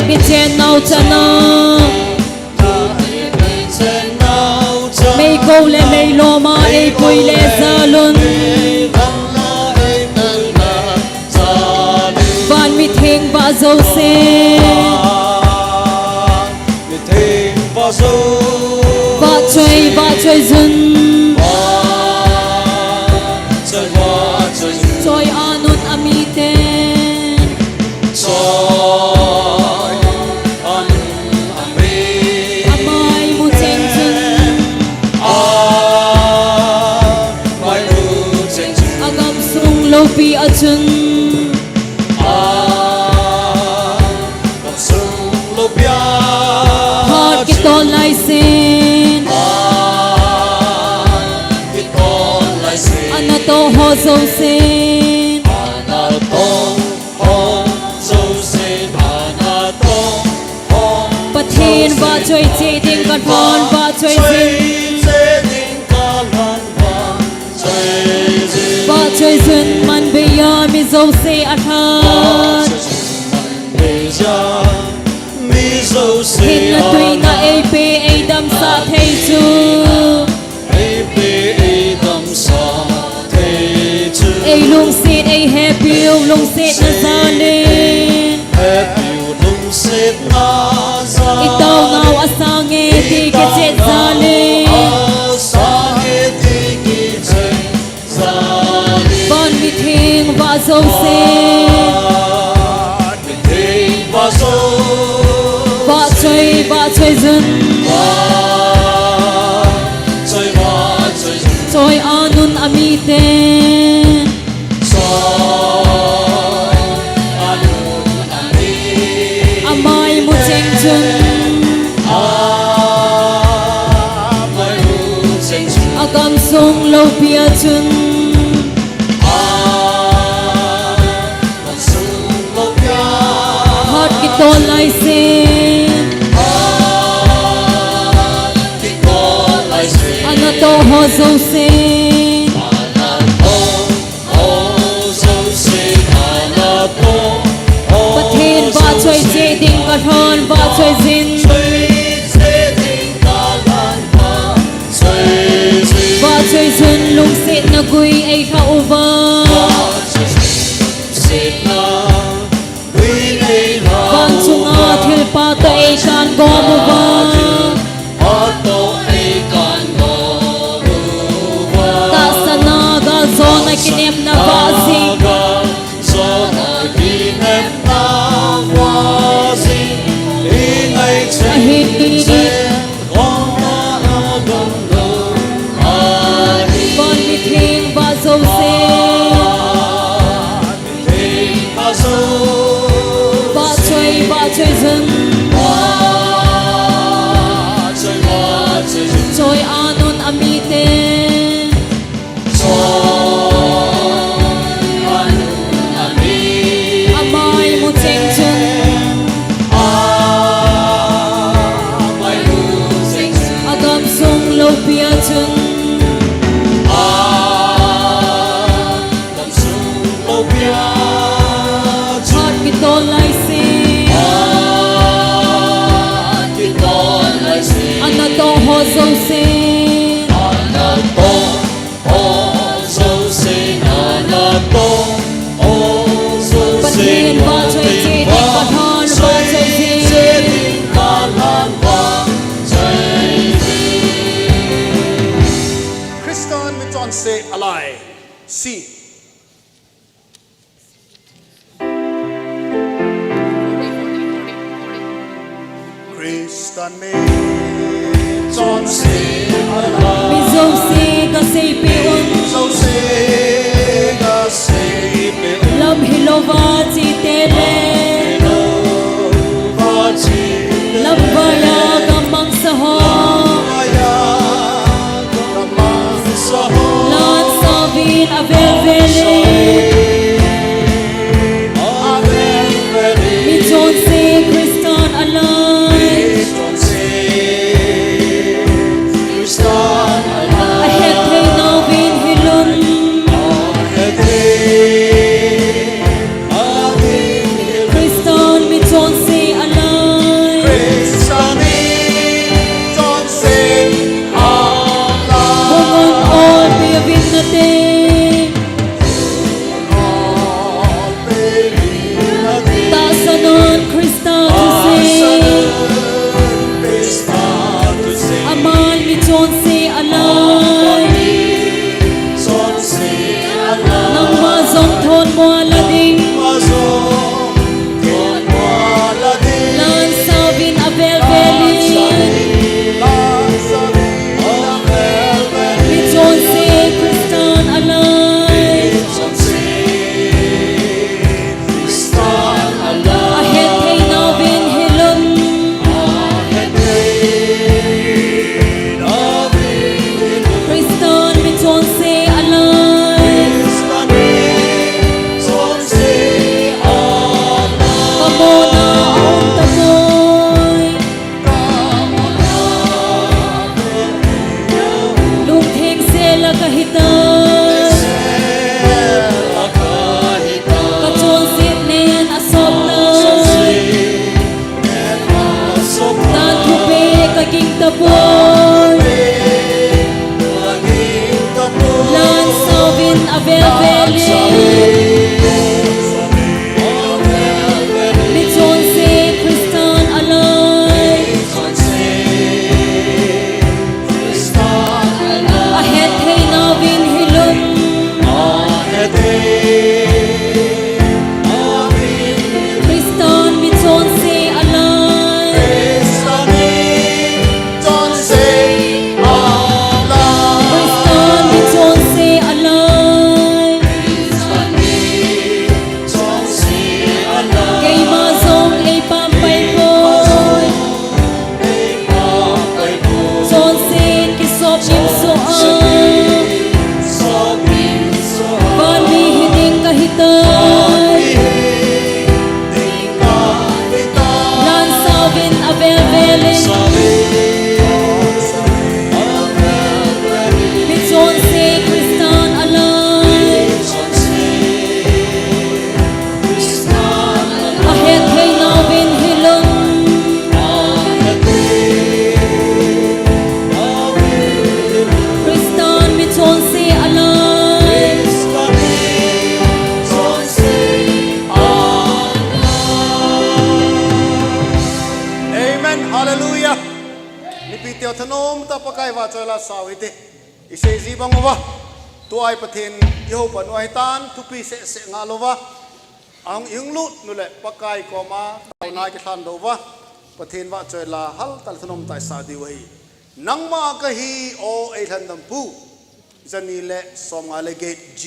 bị chen nâu chana mây câu lệ mây lo ma ai bùi lệ ra luôn van mi theng ba dâu se ba chơi dun chơi anun amite amai mu cheng chun agam sung lo pi achun heart ki to lai sin anato ho zo sin pathin ba choi che ding kan phon ba choi sin ba choi sin man be ya mi zo se athat hin na tui na ai pe ai dam sa thei chu ai lung sit ai happy lung sit na zalin itaw ngau asange ti ke che zalin ban mi thing ba zo sin ba choi zun choi anun amite amai mu cheng chun agam sung lo pia chun heart ki to lai sin anato ho zo sin pathin ba choi che ding ka thon ba choi zin ba choi zun lung sit na gui ai kha uva bang chunga thil pa to ai kan go mu ba ta sana ga zona kinem na vazi ban mi thing ba zo se ba choi zun choi anun amite amai mu cheng chun agam sung lo pia chun heart ki to lai sin anato ho zo sin pathin ba choi che ding ka thon ba choi sin Christian mit John say alai see Christian mit John say alai mi zo se ka se pe un lam hilova chi te le lam vaya gamang sa ho lan sa vin avel vele mi John se Christian alai I had จนเสียอะไร จนเสียอะไร นางมาทรงทนมัวละดิ่ง มาทรงทนมัวละดิ่ง ลานซาวินอเวลเวลิน ลาซาบิอาเบลเบลิ มีจนเสียคริสตานอะไร จนเสียคริสตานอะไร อาเฮ็ดให้นาวินให้ลม เฮ็ดให้นาวิน คริสตานมีจนเสียอะไร สตานีจนเสียอะไร กะโมนาอุนตะโมยลุงเทงเสียละกะฮิตา กะจนเสียเนนอสอบเลย ตาทุเปกะกิงตะโบยลานซาวินอเวลเวลิมีจนเสียคริสตานอะไร อาเฮ็ดให้นาวินให้ลมคริสตานมีจนเสียอะไร คริสตานมีจนเสียอะไร ไกมาทรงไอปามไปโบยจนเสียกิสอบยิมโซอาบ้านมีฮิดิงกะฮิตายลานซาวินอเวลเวลินมีจนเสียคริสตานอะไร อาเฮ็ดให้นาวินให้ลมคริสตานมีจนเสียอะไร Amen. Hallelujah. Nipitiyo tanom tapakai wa chola sawite. Ise zibang wa. Tuai pathin Yehova nuaitan tupi se ngalova. Ang inglut nule pakai koma taunai ke than dova. Pathin wa chola hal tal tanom tai sa diwi. Nang ma kahi o ai than dampu. Zanile som ngale gate G.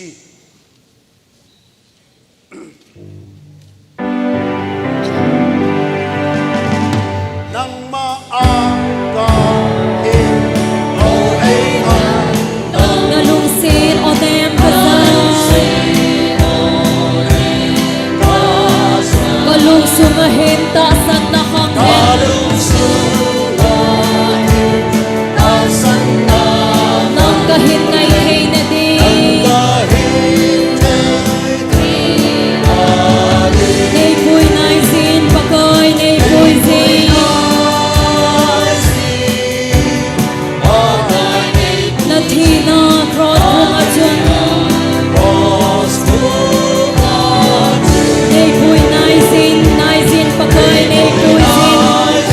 Nang maaga o ay Nalungsin o dem kasay Kalung sumahin tasan na kanghen Nang kahit ngay kay na din Nay puy nay sin pakoy nay puy sin Latina cross kumachun Nay puy nay sin pakoy nay puy sin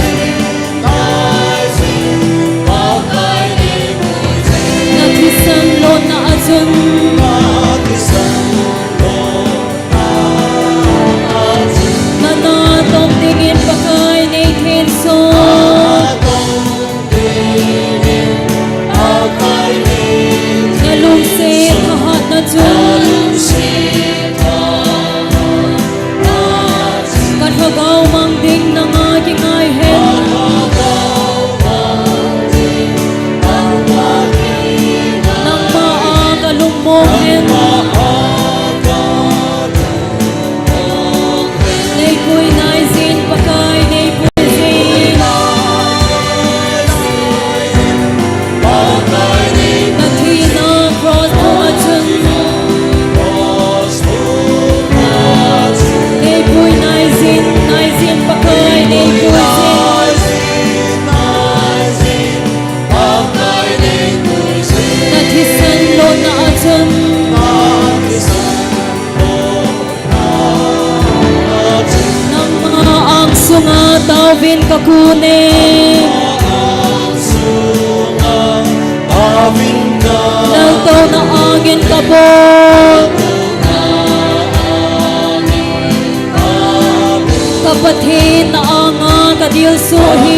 Nakisan lo na achun Nanatong tingin pakoy nay kinson Nalungsin kahat na chun Kathagaw mang ding ng aking ay hen Nang maaga lumongin Nay kuy nay sin pakay nay puy sin Natina cross kumachun Nay puy nay sin pakay nay puy sin Natisan lo na achun Nang mga angso nga tawin kakunin dil su hi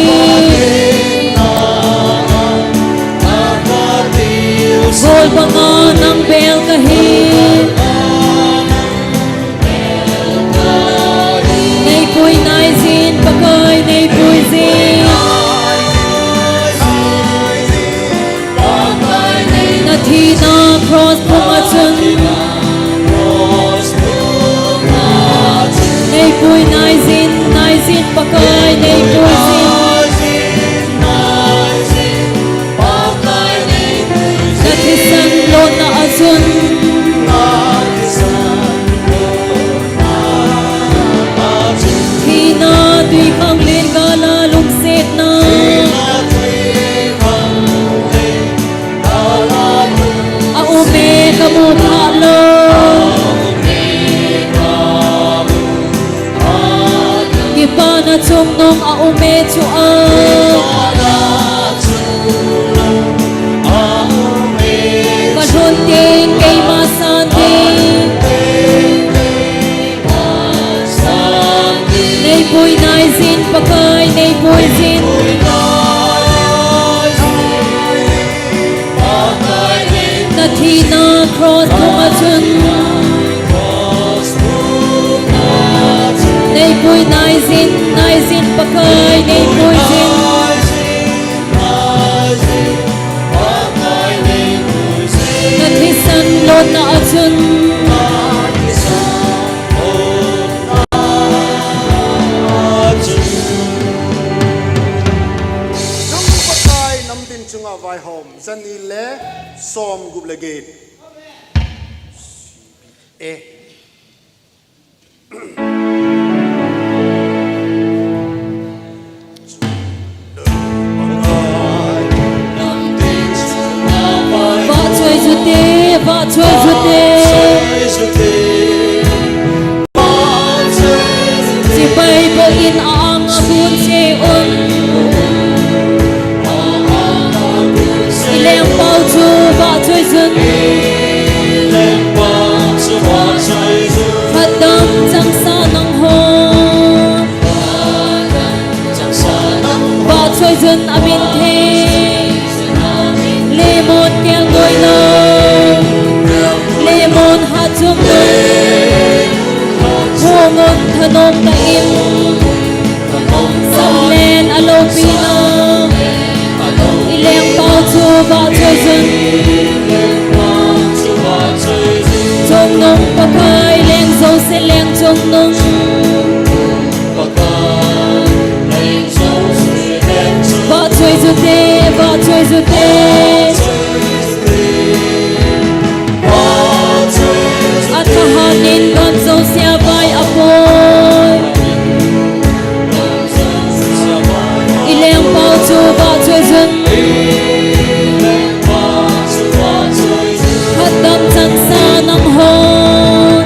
Gol banga ng bel kahi Nay puy nay zin pakay nay puy zin Nathi na cross pumatun Nay puy nay zin pakay nay puy zin Nathi san lo na azun Thi na tùy khang lên gala lục set na A ume kamu thalo Gipa na chung nong a ume chu a Kadun ting kay masan ting Nay puy nay zin pakay nay puy zin Nathi na cross pumatun Nay puy nay zin pakay nay puy zin Nathi san lo na achun Nam pakai nam tin chunga vai hom zani le som gup legate. Va chơi du te va chơi du te Si bay bo in ang abun se un Ileng bao chu va chơi dun Phát đâm chẳng xa nang hôn Va chơi dun amin the Lemon keng ngồi nông Lemon hát chung nông Hồ ngôn thân ôm ta in Sông lên alo pina Ileng bao chu va chơi dun Chung nông pa khai leng dâu se leng chung nông Va chơi du te va chơi du te At kahanin gan dâu siya vai apoy Ileng bao chu va chơi dun Hat dam chẳng xa nang hôn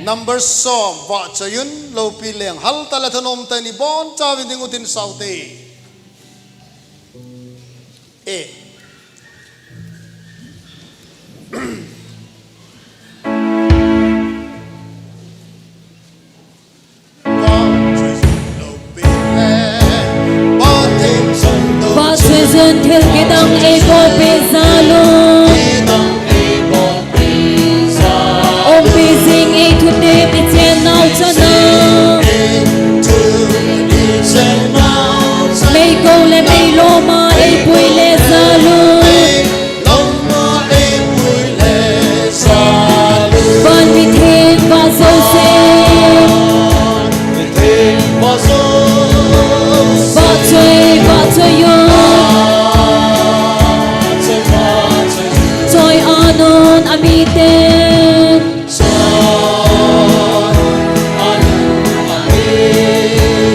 number som va chayun lo pi leng hal tala thanom ta ni bon cha vin ding utin saute e và chơi dân thiên cái đăng ấy có bê gia luôn ôm bê dinh ấy thuộc đêm đi chen nào cho nào mấy câu lên mấy lô mà ấy bùi lê gia luôn văn vị thiên và dâu sen và chơi yo chơi anon amiten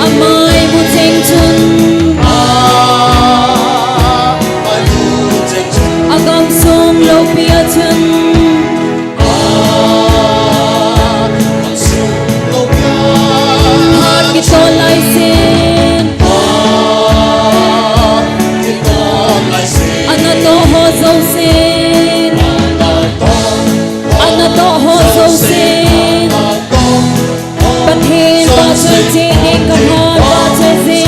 amai mu cheng chun agam som lo pia chun hat ki to lai sen anato ho zo sen anato ho zo sen pathin ba chơi che ek ha ba chơi sen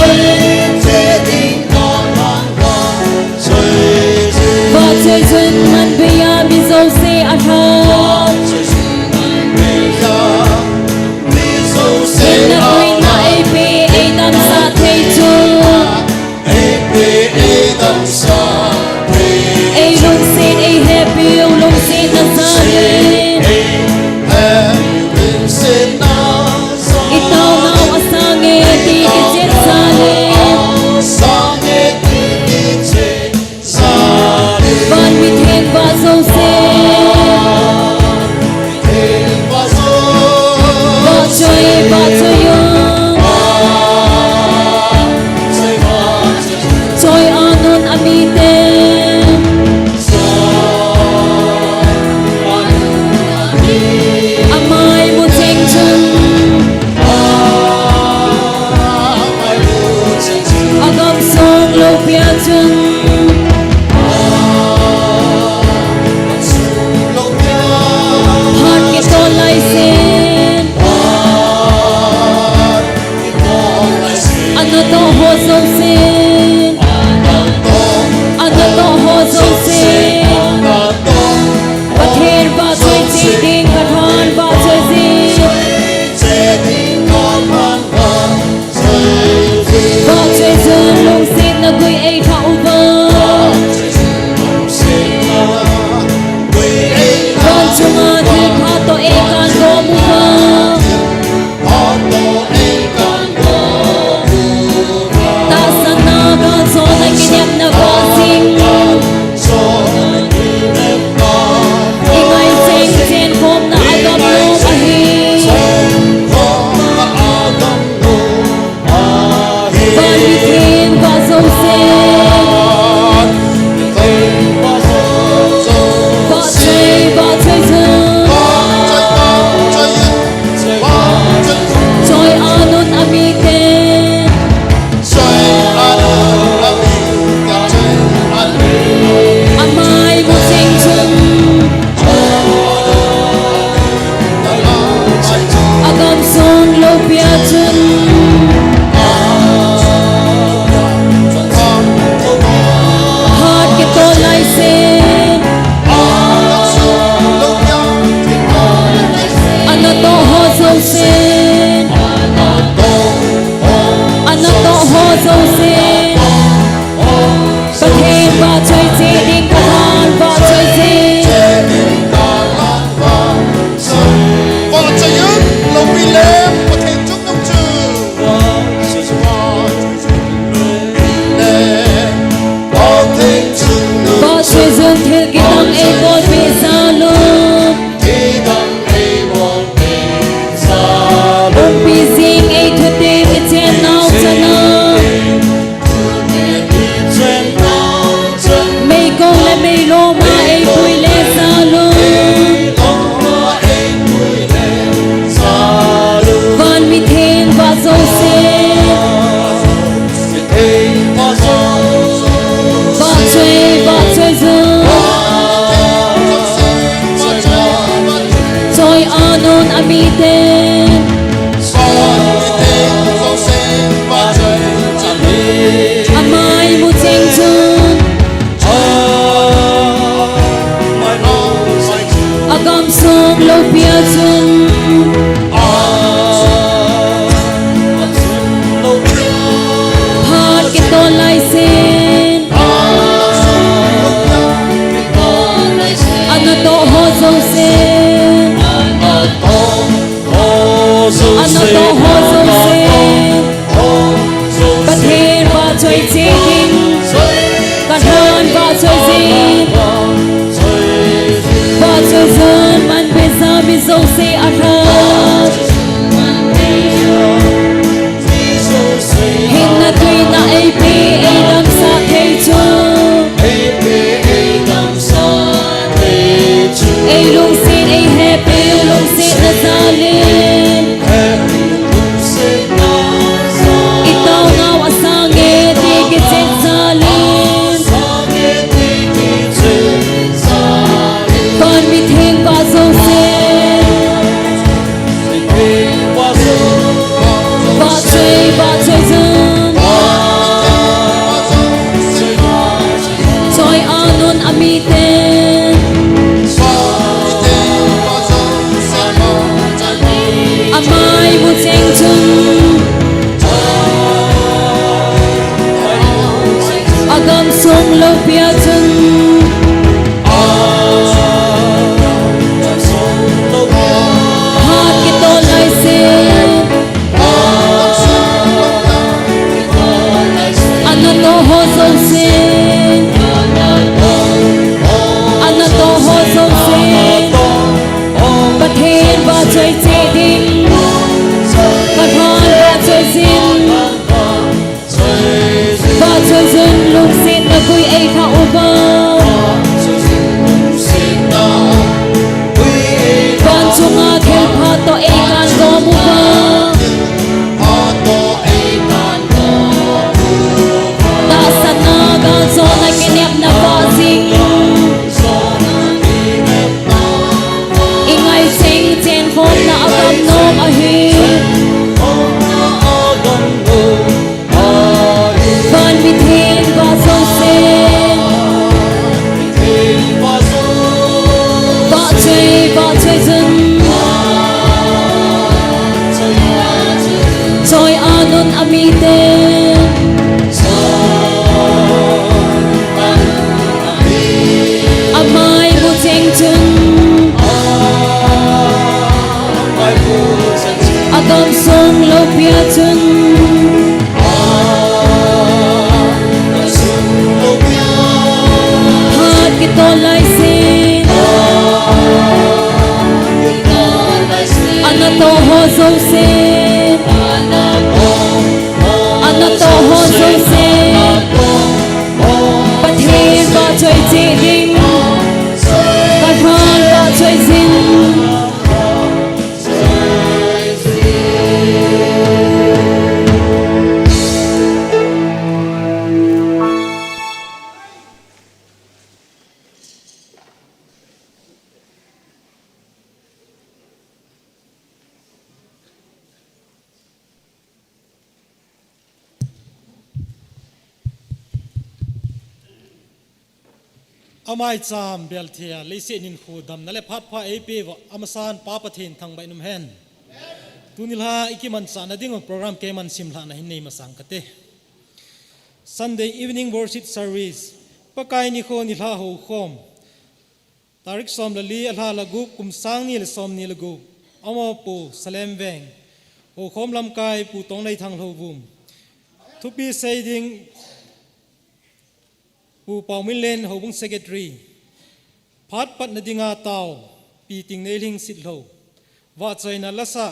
ba chơi chun man bia mi zo se a ha in na queen na ap ai dam sa thei chu ai lung sin ai happy lung sin na zarin itaw na asangin amitin amai mu cheng chun agam song lo pia chun phat ke to lai sen ana to ho zo sen ana to ho zo senประเทศว่าช่วยจริงประเทศว่าช่วยจริงว่าช่วยจริงมันเป็นสามีส่งเสียอาทรเห็นนาทีน่าไอพีไอดำสาเทจูไอลุงซีไอแฮปปี้ลุงซีนาซาลินitaw nga wasangit ikitsit salin konmiting pasosin bachoy zun choy anon amitin amay buting chun agam song lo pia chun hat ke to lai sen ana to ho zo sen ana to ho zo senประเทศว่าช่วยเจดิงประธานว่าช่วยสินว่าช่วยสินลูกศิษย์ตะกุยไอ้ข้าอุบาก่อนช่วงอาเขลพาตัวเองการกอมุบาตาสนาการโซนกินเนบนาบาซิงอิงไอซิงเจนคงนาอากำโนมอหิบ้านวิธีว่าโซเซนว่าช่วยซึนช่วยอานุนอามีเตอามายบุเจงจุนอากำทรงโลเปียจุนหาดกิโตไลเซนอันโตโฮโซเซนอันโตโฮโซเซนประเทศว่าช่วยจริงประธานว่าช่วยสินamai cham bel thia leise nin khu dam nale phat pha ap wa amasan pa pathin thang bai num hen tunilha ikiman sana ding program ke man simla na hin nei masang kate Sunday evening worship service pakai ni kho ni la ho khom tarik som lali ala lagu kum sang ni le som ni lagu amo pu salem veng o khom lam kai pu tong nei thang lo bum thupi sei ding pu pau min len ho bung secretary phat pat na dinga taw pi ting nei ling sit lo wa chaina lasa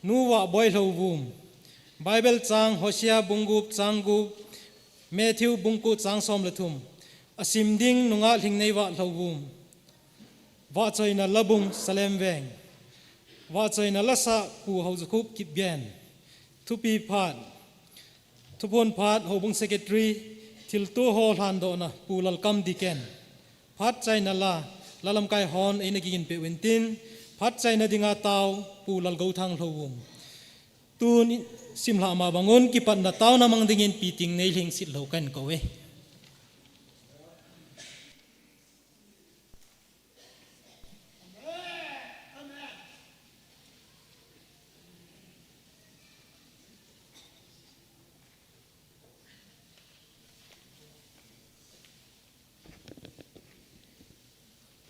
nu wa boy lo bum bible chang Hosea bungup changu Matthew bungku chang som lathum asim ding nunga hling nei wa lo bum wa chaina labung salem veng wa chaina lasa pu ho zukup kip gen thupi phat thupon phat ho bung secretary til tu ho han do na pulal kam diken phat chai na la lalam kai hon ina gin pe wentin พัดใจนาดิงาเตาปูลัลกทางลวมตูนสิมหามาบังนกิปันนาเตานามังดิงินปีติงในลิงสิทโลกันก็เว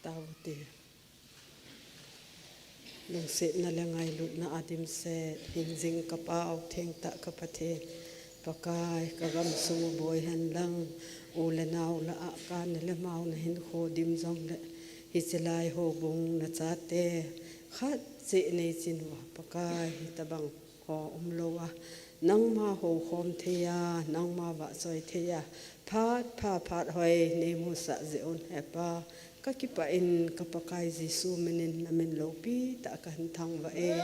ตาวตีลงเสนาละไงลุดนาอาดิมเสหิงจิงกระเป๋าเทงตะกระพะเทปากายกระกำสูบอยหันลังอูเลนาวละอาการนละเมานะเห็นโคดิมจงละฮิจลายโฮบุงนะจัดเตขัดเจในจินวะปากายตะบังหออมโลวะนังมาโหคอมเทียนังมาวะซอยเทียพาดหอยในมุสะเจอนเฮปาkakipain kapakai Jisu menin namin lopi tak akan thang wa e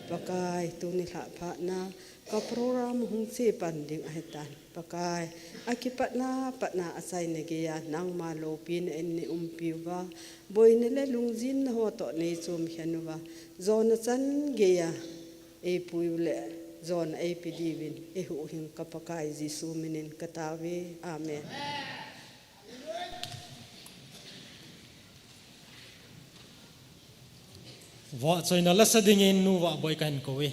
pakai tu ni la pha na ka program hung si panding ahetan pakai akipat na patna asai ne ge ya nang ma lopi ne en ni umpi wa boi ne le lungjin ho to ne chum hian wa zon chan ge ya e pui le zon e pidivin e hu hing kapakai Jisu menin katawe amen vợ chơi nó là sao đình nu vợ bồi cảnh cô ấy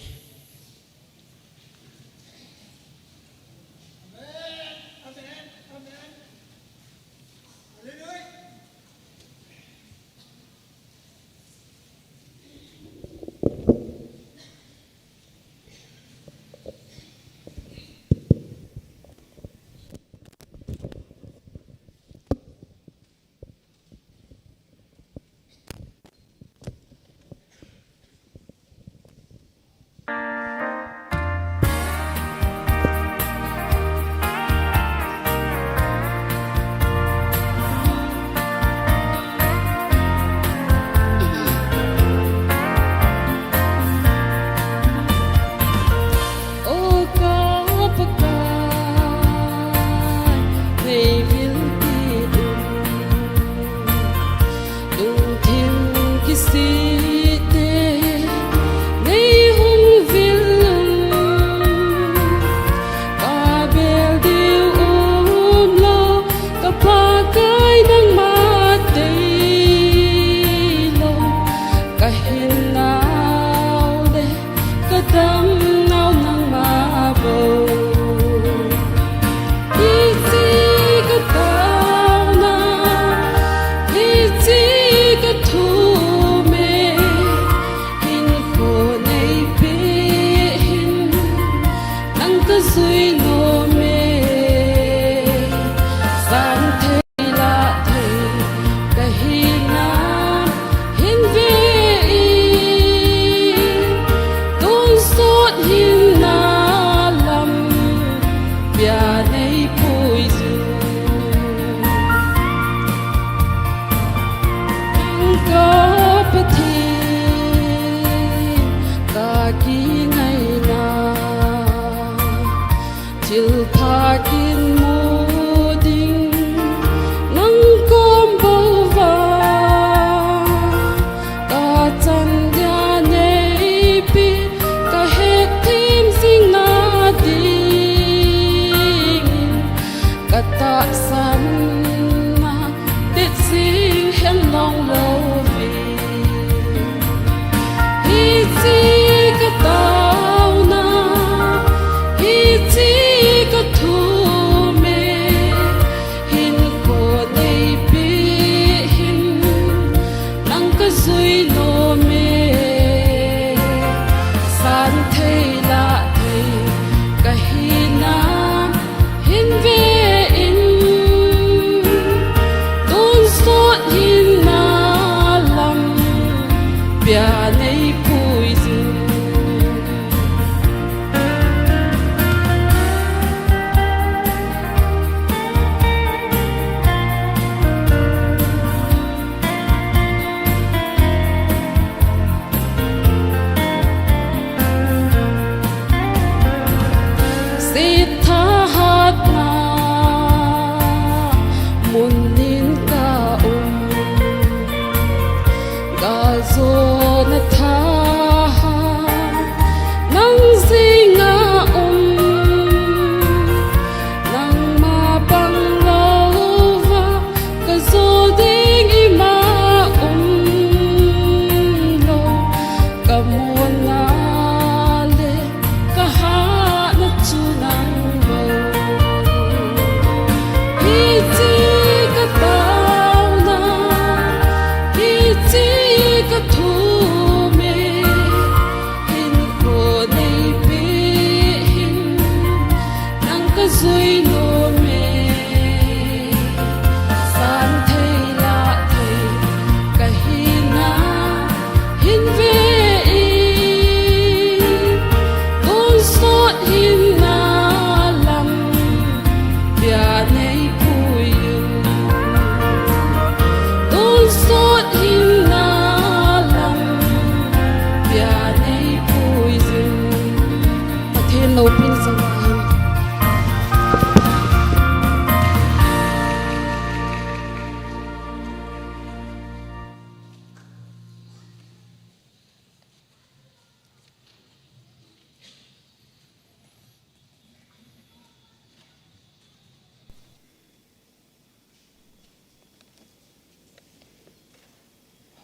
Thu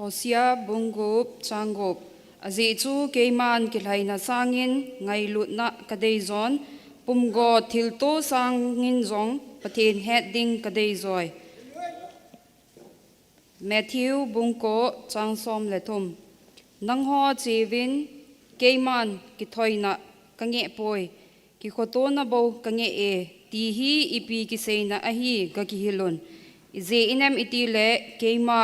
Hosea bungup changup azi chu keiman kilhaina sangin ngai lutna kadei zon pumgo thilto sangin zong pathin het ding kadei zoi Matthew bungko changsom lethum nangho chewin keiman kithoina kange poi ki khotona bo kange e ti hi ipi ki seina ahi ga ki hilun ize inem itile keima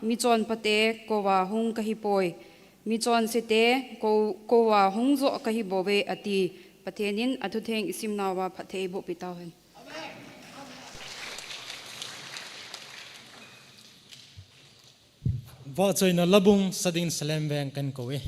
michon pate kowa hung kahi poi michon sete kowa hung zo kahi bowe ati pathenin athutheng isimnawa phathei bo pitawen Vợ chơi nó labung sadin salem veng kan kowe.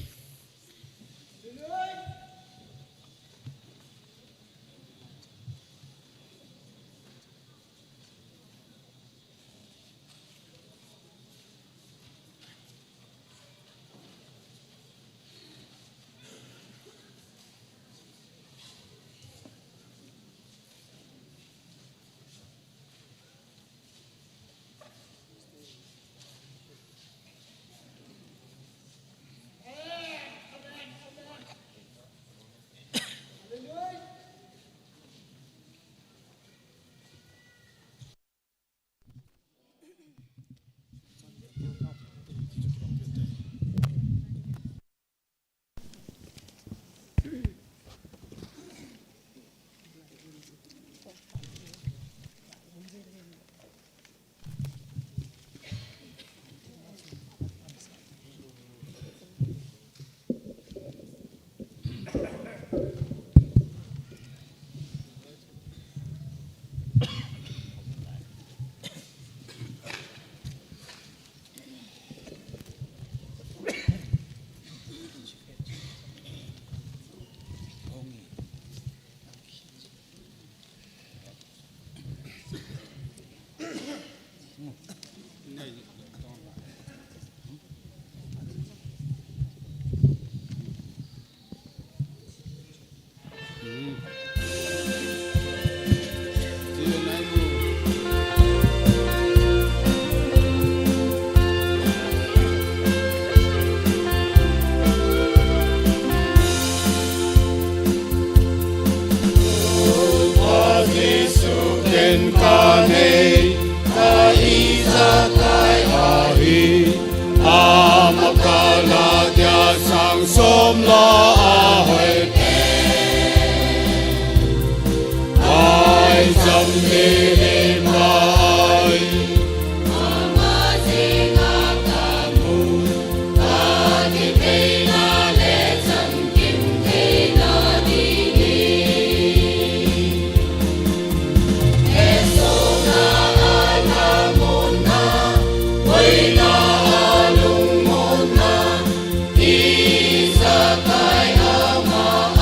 Isa kay ama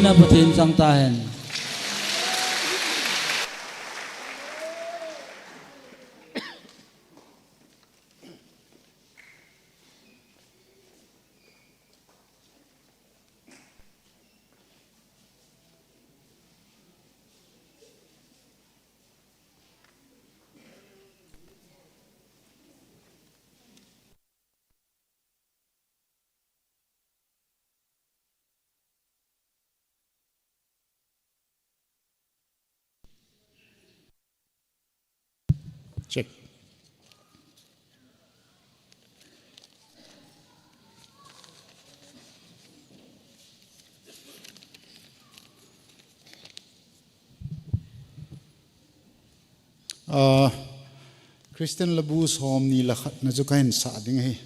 na pathin sang ta hen Check. Christian Labus home ni lakhat na jukain sa ding hi.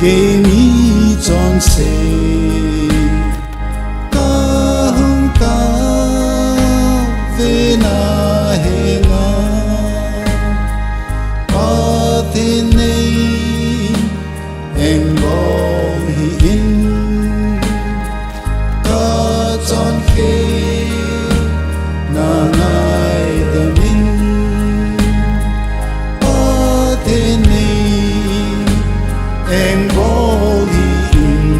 Give me John say, Kahung ka vena henga, patine engong hin, ka John ke na ngai damin, patine em vô hình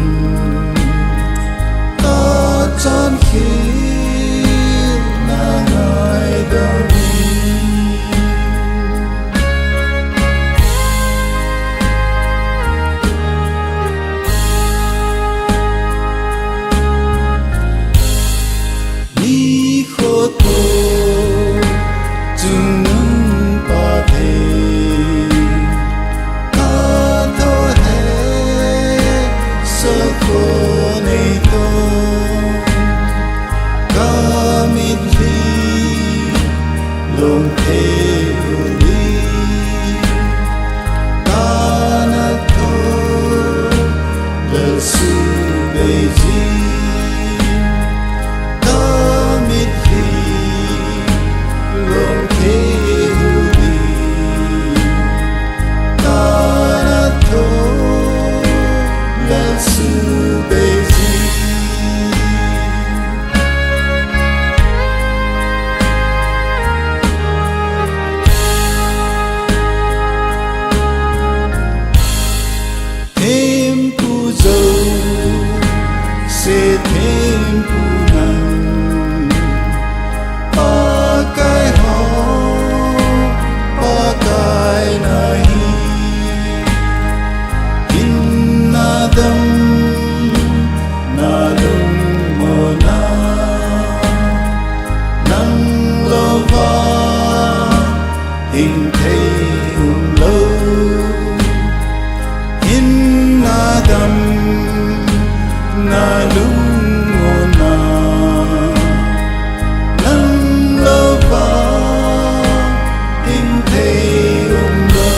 ta chân khi là ngày đầu đi khổ tô chung nâng ba thế Bonito, Kamitli, Longteuli, Kanato, Lesubeji, Kamitli, Longteuli, Kanato, Lesubeji. Tempo dâu sẽ tempo nắng ba cái họ ba cái này inna dam na lung mo na nang lova hình thấy lâu Adam na lungona nang lova inte umlo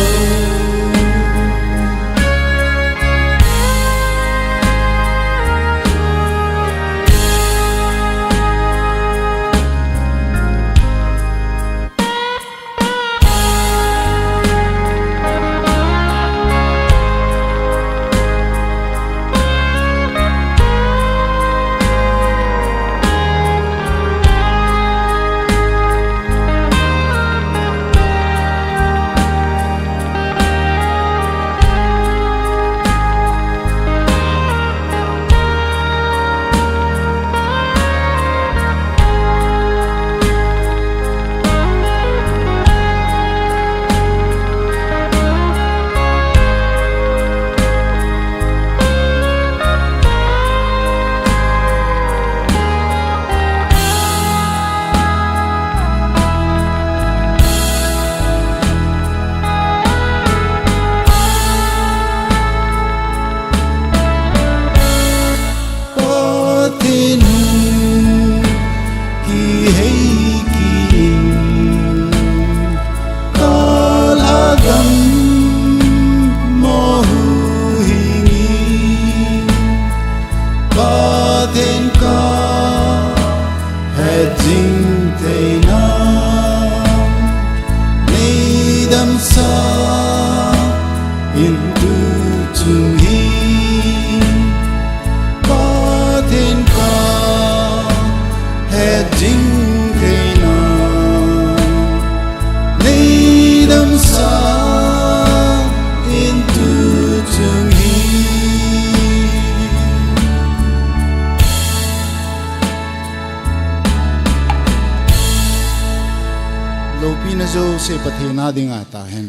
จูสิปฏินาดิงาตาเห็น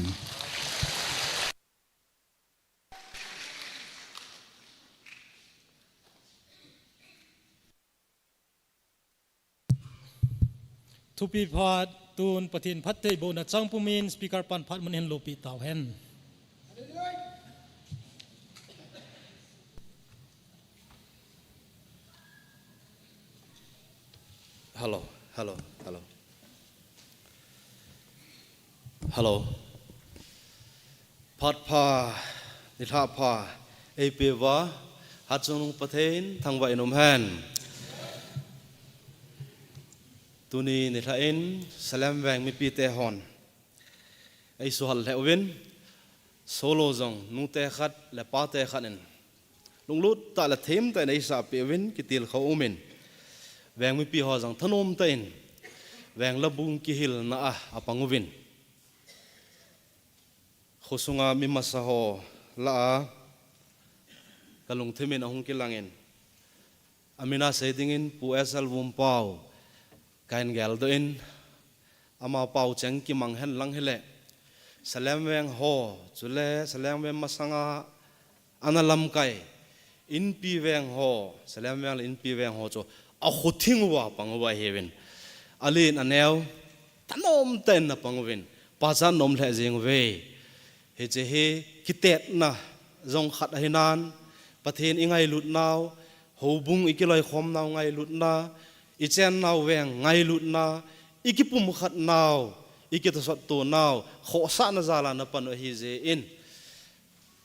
ทุปีพาดตูนปฏินพัดเตยโบนัจังปุมินสปีการ์ปันพัดมันเห็นโลปีเต่าเห็น Hello, hello, hello. Hello. Pat pa, nitha pa, APवा, Hatsung Patain, Thangwa Inum Han. Tuni nithain, Salam Wang Mipite Hon. Ay suhal lewin, solo zong, nute khat, lepate khanin. Lunglut ta la thêm tại đây sa pewin kitil khaumin. Vang mi pi ho jang thanom tain vang labung ki hil na a apanguvin khosunga mi masaho la a kalung themin ahung kilangin amina sedingin pu asal vum pau kain gal do in ama pau chang ki mang hen lang hele salam vang ho chule salam vem masanga analam kai in pi vang ho salam vang in pi vang ho cho a khothing wa pangwa heaven alin anel tanom ten na pangwin pasan nom le jing ve he che he kitet na zong khat hinan pathen ingai lut naw hobung ikiloi khom naw ngai lut na ichen naw weng ngai lut na ikipum khat naw ikitasot to naw kho sa na zala na pan hi je in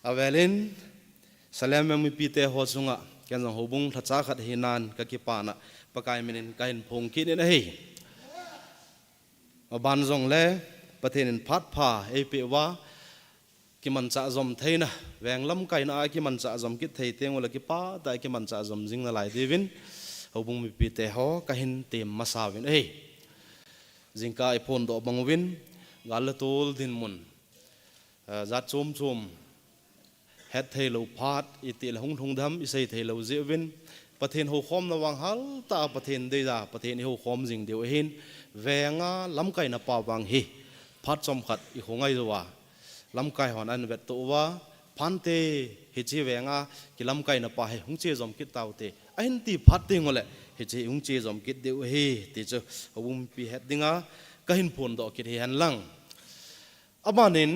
avelin salam mi pite ho sunga kan jong hobung thacha khat hinan ka ki pana pakai minin kain phong ki ne hei ban jong le pathin phat pha epe wa ki man cha zom theina weng lam kai na ki man cha zom ki thei teng wala ki pa ta ki man cha zom jing na lai devin hobung mi pi te ho ka hin tem masawin hei jingka iphone do bangwin gal tol din mun zat chom chom het thei lo phat itil hung thung dham isei thei lo zewin pathen ho khom na wang hal ta pathen de da pathen ho khom jing deu hin venga lamkai na pa wang hi phat chom khat i hongai wa lamkai hon an vet to wa phante hi chi venga ki lamkai na pa he hung che jom ki taute ain ti phat ting ole hi chi hung che jom ki deu hi ti chu hum pi het dinga ka hin phon do ki han lang abanin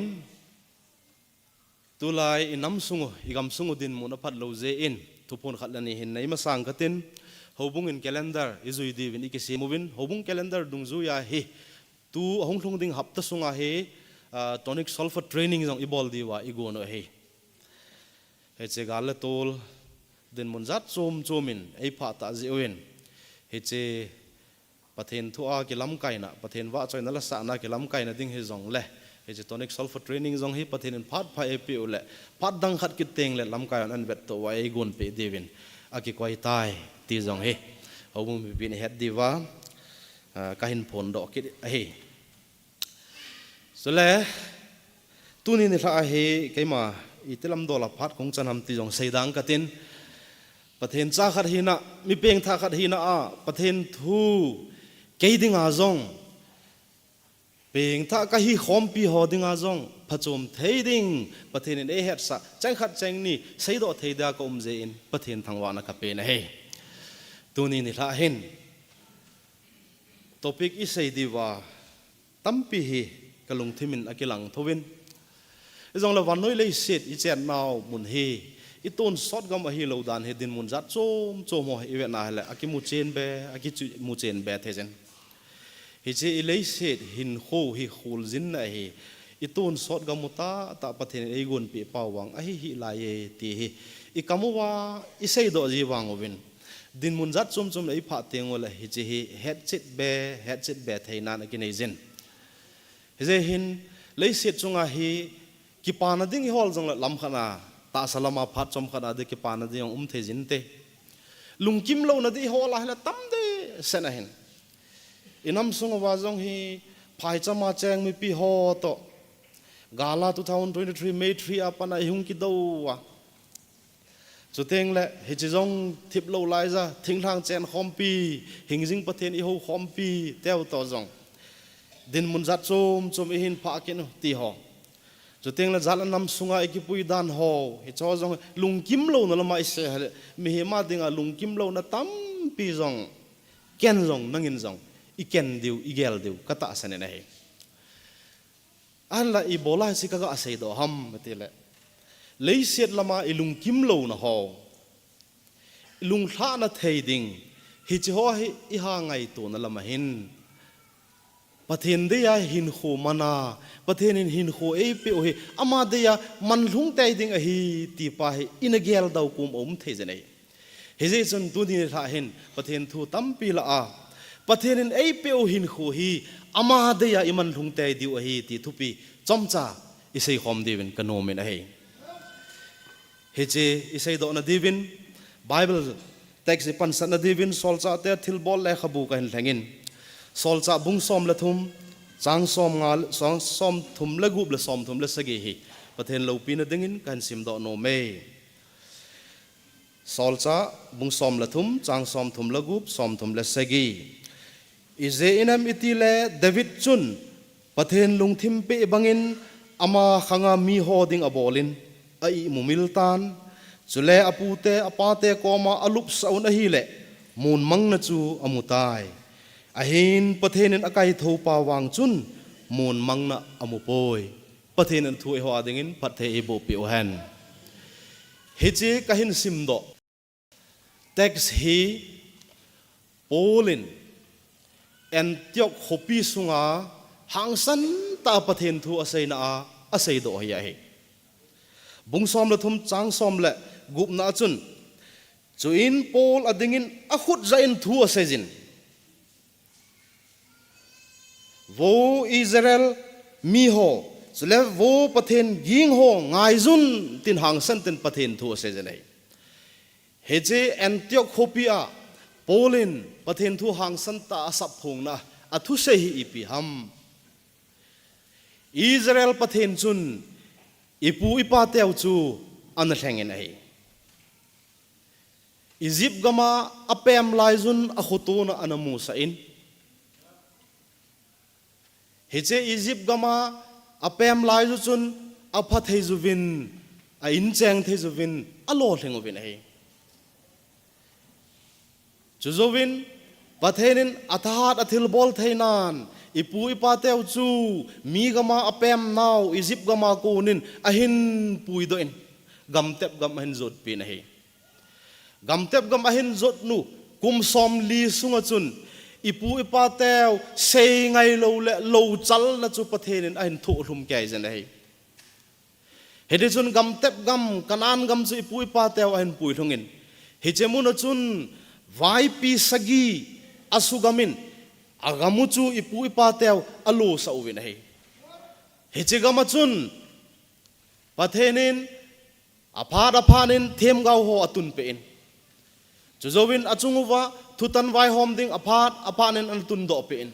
tulai inam sungu igam sungu din muna phat lo je in thupon khatlani hin nei ma sang katin hobung in calendar izui divin ikisi movin hobung calendar dungzu ya hi tu ahong thlong ding hapta sunga he tonic sulfur training jong ibol diwa igono he he che gal tol din mun zat chom chomin ei pha ta jiwin he che pathen thua ki lam kaina pathen wa choi na la sa na ki lam kaina ding he jong le he tonic sulfur training jong hi pathin phat pha epi ule phat dang khat ki teng le lam kai an vet to wai gun pe devin aki koi tai ti jong he hobum bi ni het diwa ka hin phon do ki he sole tunin ni tha he keima itilam dola phat kong chanam ti jong seidang katin pathin cha khat hina mi peng tha khat hina a pathin thu keidinga jong peng tha ka hi khom pi ho dinga jong phachom theiding pathin in e het sa chang khat chang ni seido theida ko je in pathin thangwa na ka pe na he tuni ni tha hin topic is sei diwa tampi hi kalung thimin akilang thowin jong la wan noi le set I chen naw mun hi I ton sot gam a hi lo dan he din mun zat chom chom ho I ve na hele akimu chen be akimu chen be the chen hi che ilei set hin kho hi khul zin na hi itun sot gamuta ta pathin ei gun pi pawang a hi la ye ti hi I kamuwa I sei do ji wang ovin din mun zat chum chum ei pha teng ola hi che hi head chit be theina na ki nei zin he je hin lei set chunga hi ki pana ding hol jong lam khana ta salama phat chom khana de ki pana ding the jin te lungkim lo na di hola hela tam de sena hin inam sunga wa jong hi phai chama chang mi pi ho to gala 2023 May 3 apana hung ki do wa chuteng le hi chi jong thip lo lai za thing thang chen khom pi hingjing pathen I ho khom pi teo to jong din mun zat chom chom i hin pha ken ti ho chu teng la zal nam sunga ekipui dan ho he cho jong lung kim lo na lama se mi he ma dinga lung kim lo na tam pi jong ken jong nangin jong i ken diu i gel diu kata sane na he an la i bola si ka ga sei do ham te le lei set lama i lung kim lo na ho lung thla na thei ding hi chi ho hi i ha ngai tu na lama hin pathen de ya hin kho mana pathen in hin kho e pe o hi ama de ya man lung tai ding a hi ti pa hi in a gel dau kum om the janai he je chun tu din tha hin pathen thu tam pi la a pathen in e pe o hin kho hi ama de ya iman lung tai diu a hi ti thu pi chomcha isei khom divin kanomen a hi he je isei do na divin bible text pan san na divin solcha te thil bol le khabu ka hin thangin solcha bung som la thum chang som ngal song som thum la gup la som thum la sagi hi pathen lo pi na dingin kan sim do no me solcha bung som la thum chang som thum la gup som thum la sagi ize inam itile david chun pathen lung thim pe bangin ama khanga mi hoding abolin ai mumiltan chule apute apate koma alup saun a hi le mun mang na chu amutai ahin pathenin akai tho pa wang chun mun mangna amupoi pathenin thu e ho adingin pathe e bo pi ohan hichi kahin simdo text hi polin Antioch hopi sunga hangsan ta pathen thu asaina asai do ya hi bung som la thum chang som le gup na chun chuin pol adingin a khut zain thu asajin wo Israel mi ho sele wo pathen ging ho ngai zun tin hang san tin pathen thu se janai heje Antioch hopia polin pathen thu hang san ta sap phung na athu se hi ipi ham Israel pathen chun ipu ipa teu chu an thengen ai Egypt gama apem lai zun a khotuna anamu sa in heche Egypt gama apem lai zu chun apha thei zuvin a in cheng thei zuvin a lo thengovin ai chuzovin pathenin athat athil bol theinan ipu ipa teu chu mi gama apem now Egypt gama kunin ahin pui do in gamtep gam hin zot pi nahi gamtep gam ahin zot nu kum som li sunga chun ipu ipa teu sei ngai lo chal na chu pathenin ahin thu hlum kai jan nahi hedi chun gamtep gam kanan gam chu ipu ipa teu ahin pui thongin hichemun chun vai pi sagi asugamin agamuchu ipu ipa teu alo sa uwin hai hechigama chun pathenin aphanin them gau ho atun pe in chuzowin achunguwa thutan vai hom ding aphanin antun do pe in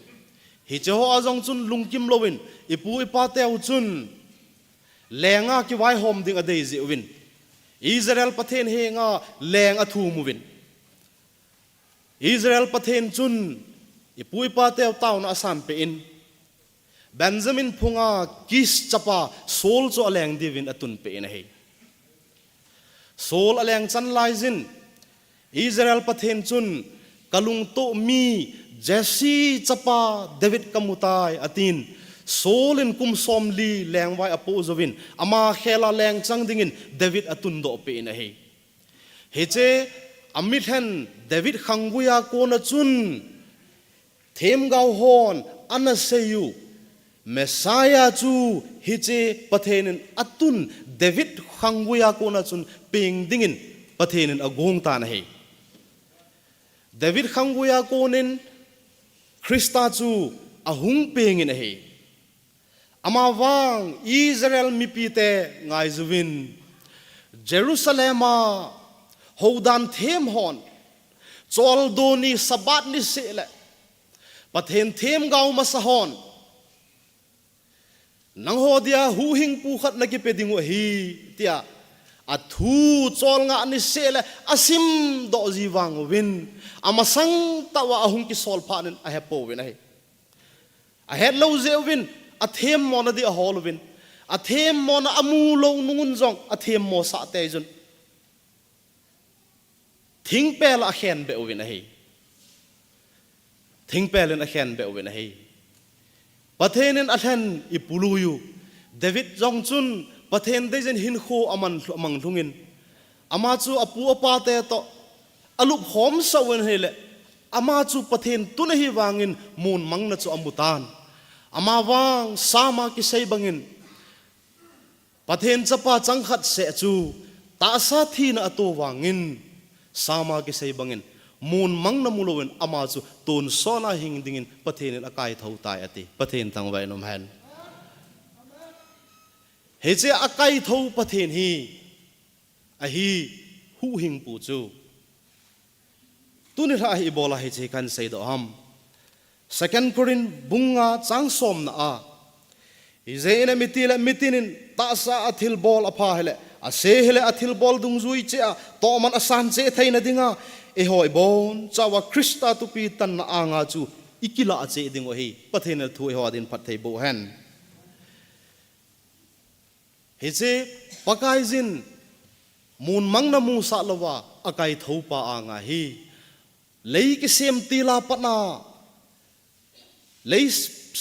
hiche ho azong chun lungkim lowin ipu ipa teu chun lenga ki vai hom ding adei ji win Israel pathen he nga leng athu muwin Israel pathen chun ipui pa teu taun asam pe in Benjamin phunga kis chapa sol cho aleng divin atun pe in hei sol aleng chan lai jin Israel pathen chun kalung to mi Jesse chapa David kamutai atin solin kum som li leng wai apo zovin ama khela leng chang dingin David atun do pe in hei heche amit hen David khanguya kona chun them gau hon anaseyu Messiah chu hiche pathenin atun David khanguya kona chun ping dingin pathenin agong ta na hei David khanguya konin Krista chu ahung pengin hei amawang Israel mipite ngai zuwin Jerusalema hodan them hon chol doni sabat ni sele pathen them gau masahon nang ho dia hu hing pu khat na ki pedingu hi tia athu chol nga ni sele asim do jiwang win amasang tawa ahung ki sol phanin a hepo win ai a het lo zewin a them mo na di a holwin a them mo na amu lo nungun zong a them mo sa te jun thing pel a khen be win a hi thing pel in a khen be win a hi pathenin a hen ipuluyu David jong chun pathen de jen hin kho amang thungin ama chu apu apa te to alup hom sawen hele ama chu pathen tuna hi wangin mun mang na chu amutan ama wang sama ki sei bangin pathen chapa changkhat se chu ta sa thi na ato wangin sama ki sei bangin mun mang na mulowen ama chu ton sona hing dingin pathen akai thau tai ati pathen tangwai nom han he che akai thau pathen hi a hi hu hing pu chu tuni ra hi bola he che kan sei do ham second Korin bunga chang som na a izeina mitila mitinin ta sa athil bol apa hele a se hele athil bol dung zui che a to man asan che thaina dinga e hoi bon chawa krista tu pi tan na anga chu ikila che ding o hi pathen thu ho din phat thei bo han he che pakai jin mun mang na mu sa lawa akai thau pa anga hi lei ki sem tila patna lei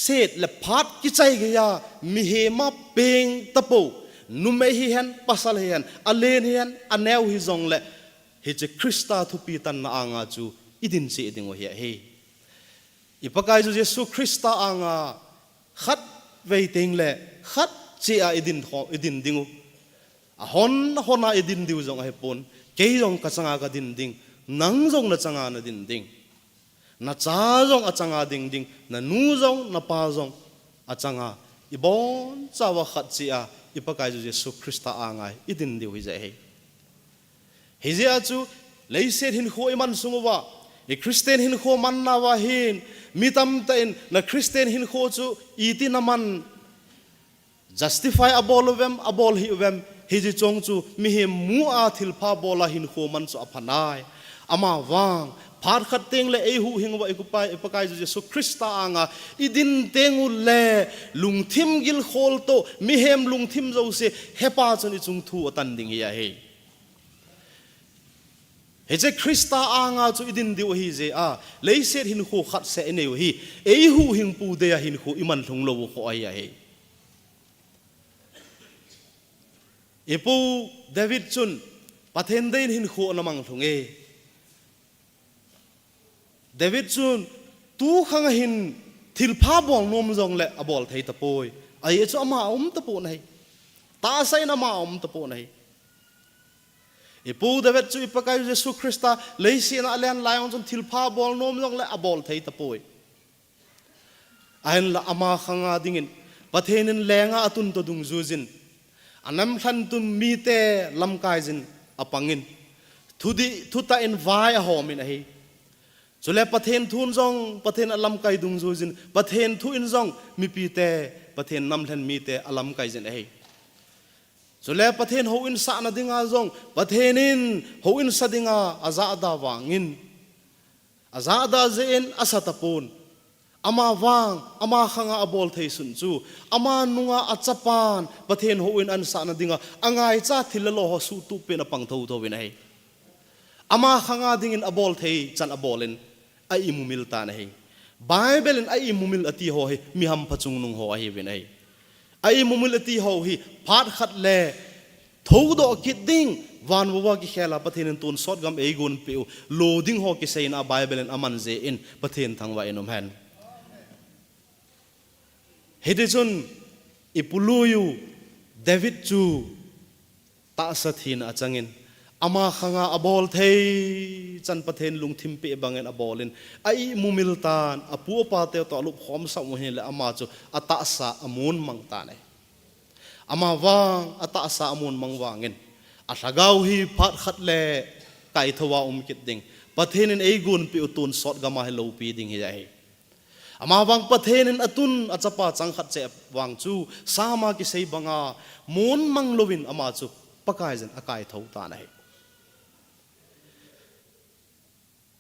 set le phat ki chai ge ya mi he ma peng tapo nu me hi han pasal hi han alen hi han aneu hi zong le he che krista thu pi tan na anga chu idin che ding o hi he ipakai ju jesu krista anga khat waiting le khat che a idin dingu a hona idin diu zong he pon ke zong ka changa ka din ding nang zong na changa na din ding na cha zong a changa ding ding na nu zong na pa zong a changa ibon chawa khat chi a ipakai ju jesu krista angai idin diu hi je he je a chu leiset hin kho iman sunguwa e kristen hin kho man na wa hin mitam ten na kristen hin kho chu iti naman justify abolwem abol hi wem hiji chong chu mi he mu a thil pha bola hin kho man chu aphanai ama wang phar khat teng le e hu hingwa ikupai epakai ju jesu krista anga idin tengu le lungthim gil khol to mi hem lungthim zo se hepa chani chung thu atan ding ya he he je krista anga chu idin diu hi je a leiset hin kho khat se ene hi e hu hing pu de ya hin kho iman thung lo kho ai ya he epu David chun pathen dein hin kho namang thung e David chun tu khang hin thil pha bol nom jong le abol thei ta poi ai chu ama ta po nai ta sai na ma ta po nai epu David chu ipakai jesu krista leisin alen lion chun thil pha bol nom jong le abol thei ta poi ain la ama khanga dingin pathenin lenga atun to dung zujin anam than tum mi te lam kai jin apangin thuta in vai a hom in a hi chule pathen thun jong pathen alam kai dung zujin pathen thu in jong mi pi te pathen nam than mi te alam kai jin a hi chule pathen ho in sa na dinga jong pathenin ho in sa dinga azada wangin azada zen asatapun ama wang ama khanga abol thei sun chu ama nunga achapan pathen ho in an sa na dinga angai cha thilalo ho su tu pe na pang tho tho win ai ama khanga dingin abol thei chan abolin ai imumil ta na hi bible in ai imumil ati ho hi mi ham phachung nung ho ai win ai ai imumil ati ho hi phat khat le tho do kit ding wan wa ki khela pathen tun sot gam ei gun pe loading ho ki sein a bible in aman je in pathen thangwa enom han hedechun ipuluyu David chu ta sathin achangin ama khanga abol thei chan pathen lungthim pe bangen abolin ai mumiltan apu pa te to lup khom sa mo hele ama chu ata sa amun mangta ne ama wang ata sa amun mangwangin athagau hi phat khat le kai thowa kit ding pathenin ei gun pe utun sot gama hello pi ding hi ai ama wang pathenin atun achapa changkhat che wang chu sama ki sei banga mon manglovin ama chu pakai jan akai thau ta na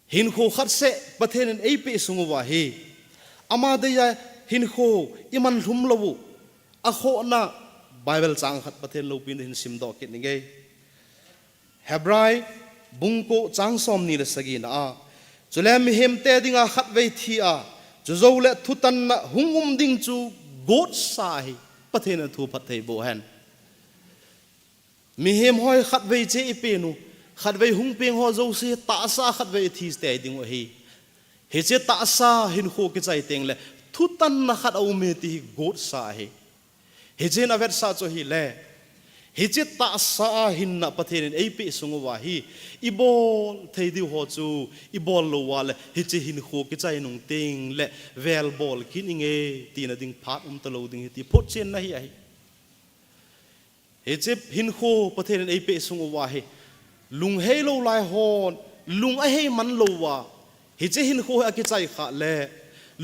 hin kho khat se pathenin ei pe sunguwa hi ama de ya หินโคอิมันลุมลวูอะโคนะไบเบิลจางขัดประเทศโลปินหินซิมดอกกินนี่ไงเฮบรายบุงโกจางซอมนี่ละสกีนะจุเลมิเฮมเตดิงาขัดเวทีจุโจเลทุตันนะหุงดิงจูโกดสายประเทศนั้นทูพัดเทโบแฮนมีเฮมหอยขัดเวเจอีเปนูขัดเวหุงเปียงหอโจเสตาซาขัดเวทีสเตดิงวะเฮเฮเจตาซาหินโคกิใจเต็งเลทุตันนะขัดเอาเมติโกดสายเฮเจนอเวตซาโจฮิเลเฮเจตาซาหินนะประเทศนั้นเอเปสงวะฮีอีบอลเทดิวหอจูอีบอลโลวาเลเฮเจหินโคกิใจนงเต็งเลเวลบอลกินอิงเอตีนะดิงพัดตะโลดิงตีพุทธเชนนะฮีเฮเจหินโคประเทศนั้นเอเปสงวะฮีลุงเฮโลไลฮอนลุงไอเฮมันโลวาเฮเจหินโคอากิใจขาเล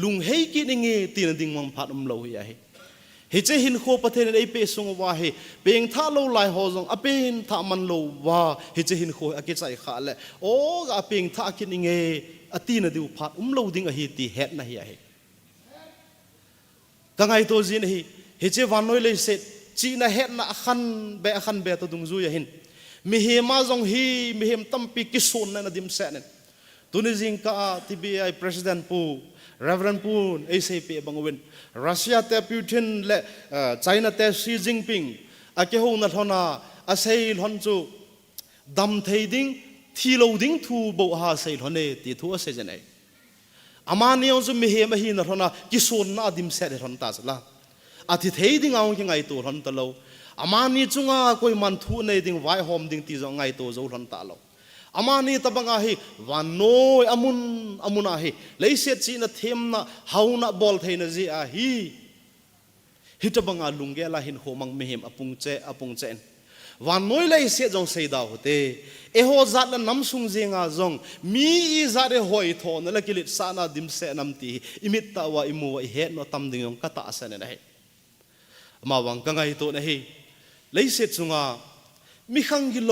ลุงเฮกินอิงเอตีนะดิงมังพัดโลฮีเฮเจหินโคประเทศนั้นเอเปสงวาฮีเปียงท่าโลไลฮอซงอเปนท่ามันโลวาเฮเจหินโคอากิใจขาเลโอ้กะเปียงท่ากินอิงเออตีนะดิวพัดโลดิงอฮีตีเฮ็ดนะฮีกังไงตัวจีนฮีเฮเจวันน้อยเลยเสร็จจีนะเฮ็ดนะขันเบตดุงจูยหินมีเฮมาจงฮีมีเฮมตั้มปีกิสุนนะดิมเสนตุนิจิงกาทีบีไอประธานปูเรเวรนปูเอเซปีบังเวนรัสเซียเตปูตินและไชน่าเตซีจิงปิงอาเกฮูนัทฮนาอาเซยลฮันจูดัมเทดิงทีโลดิงทูโบฮาเซยลฮันเนตีทัวเซเจเนอามาเนียงจูมีเฮมาฮีนัทฮนากิสุนนะดิมเสนฮันตาสละอาทิเทดิงเอายังไงตัวฮันตะโลอามานีจุงาคุยมันทูเนดิงไวโฮมดิงตีจงไงตัวจูฮันตาโลอามานีตะบังอาฮีวันโนยอามุนอาฮีเลยเสียจีนะเทมนะฮาวนะบอลเทนะจีอาฮีฮิตะบังอาลุงเกลาหินโฮมังเมเฮมอปุงเจนวันโนยเลยเสียจงเสดาวเตเอโฮจัดละน้ำสุงเจงอาจงมีอีจัดเอหอยทอนนั่นละกิลิตสานาดิมเสนำตีอิมิตตาวะอิมัวอิเฮนอตัมดิงยงกตาเสนนะเฮมาวังกังไงตัวนะเฮเลยเสียจงอามิขังกิโล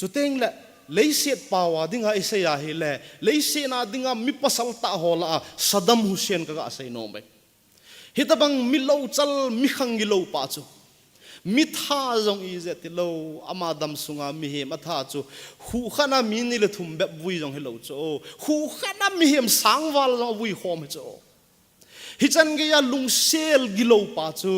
จุเตงละเลยเสียป่าวดิ้งอาเสียาฮิเลเลยเสียนาดิ้งอามิปัสสัลตาฮอละซัดดัมฮุเซนก็อาศัยโนเบฮิตบังมิโลจัลมิขังกิโลปาจูมิท่าจงอีเจติโลอามาดัมสุงามิเฮมท่าจูหูขนามินิเลทุมแบบวุยจงฮิโลจูหูขนามิเฮมสังวาลจงวุยโฮมจูฮิจันเกียลุงเซลกิโลปาจู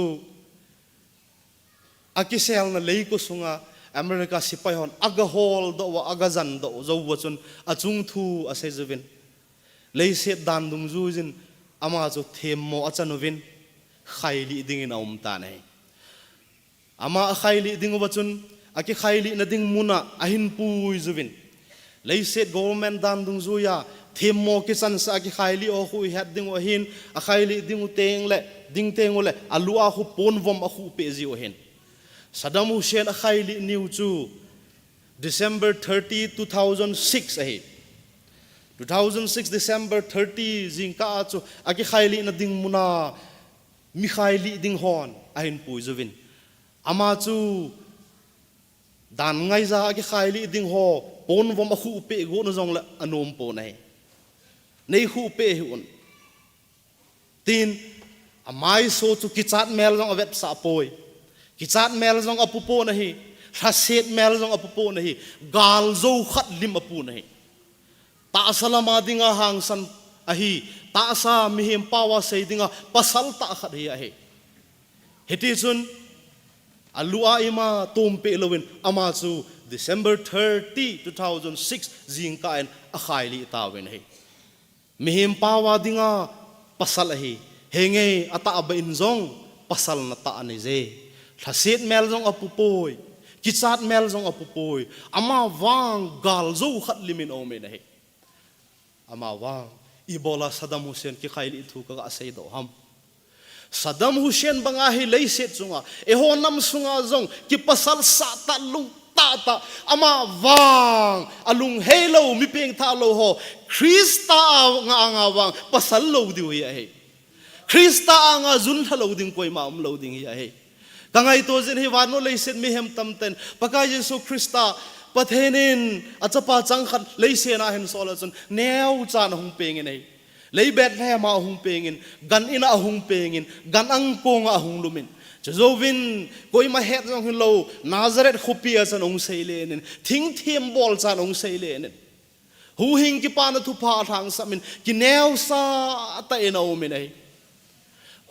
อากิเซลนั่นเลยกุสุงาอเมริกาสิไปฮอนอากาฮอลดอวอากาจันดอจาวจุนอาจุงทูอาเซจวินเลยเสดดันดุงจูจินอามาจุเทมโมอาจันวินไขลีดิ่งอินอุมตาเนอามาไขลีดิ่งวัจุนอากิไขลีนดิ่งมุนะอาหินปุยจูวินเลยเสด government ดันดุงจูยาเทมโมกิสันสอากิไขลีโอคุยฮัดดิ่งวะหินอาไขลีดิ่งอุเตงเล่ดิ่งเตงอุเล่อาลูอาคุปนวมอาคุเปจิวะหินSaddam Hussein akhayli niu chu December 30, 2006 ahi 2006 December 30 jingka chu aki khayli na ding muna mi khayli ding hon ahin pui jovin ama chu dan ngai za aki khayli ding ho pon vom a khu pe go no jong la anom po nai nei khu pe hun tin amai so chu kichat mel jong avet sa poi Kichat mel jong apupo nahi, raset mel jong apupo nahi, gal zo khat lim apu nahi. Ta salama dinga hang san ahi, ta sa mihim pawa say dinga pasal ta khat hi ahi. Hiti chun alua ima tumpe lowin amachu December 30, 2006 jingkain akhaili tawin ahi. Mihim pawa dinga pasal ahi, henge ata aba injong pasal na ta anize. Rasit mel jong apupoi, kichat mel jong apupoi, ama wang gal zo khat limin ome nahi. Ama wang ibola Saddam Hussein ki khaili thu ka asay do ham. Saddam Hussein bangahi leiset sunga, eho nam sunga jong ki pasal sa talung tata, ama wang alung helo mi peng talo ho, Krista nga wang pasal lo di wi ahi. Krista nga zun thalo ding koi ma lo ding hi ahi. Kangay to jin hi wano leiset mi hem tamten paka Yesu Krista pathenin achapa changkhat leise na hen sola chun neu chan hung peng nei lấy bẹt he mà hung pengin gan ina hung pengin gan ang ponga hung lumin Jovin koi ma het jong hin lo Nazareth khopia chan ong seile nen thing thiam bol chan ong seile nen hu hing ki pa na thu pha thang samin ki neu sa ta eno min ai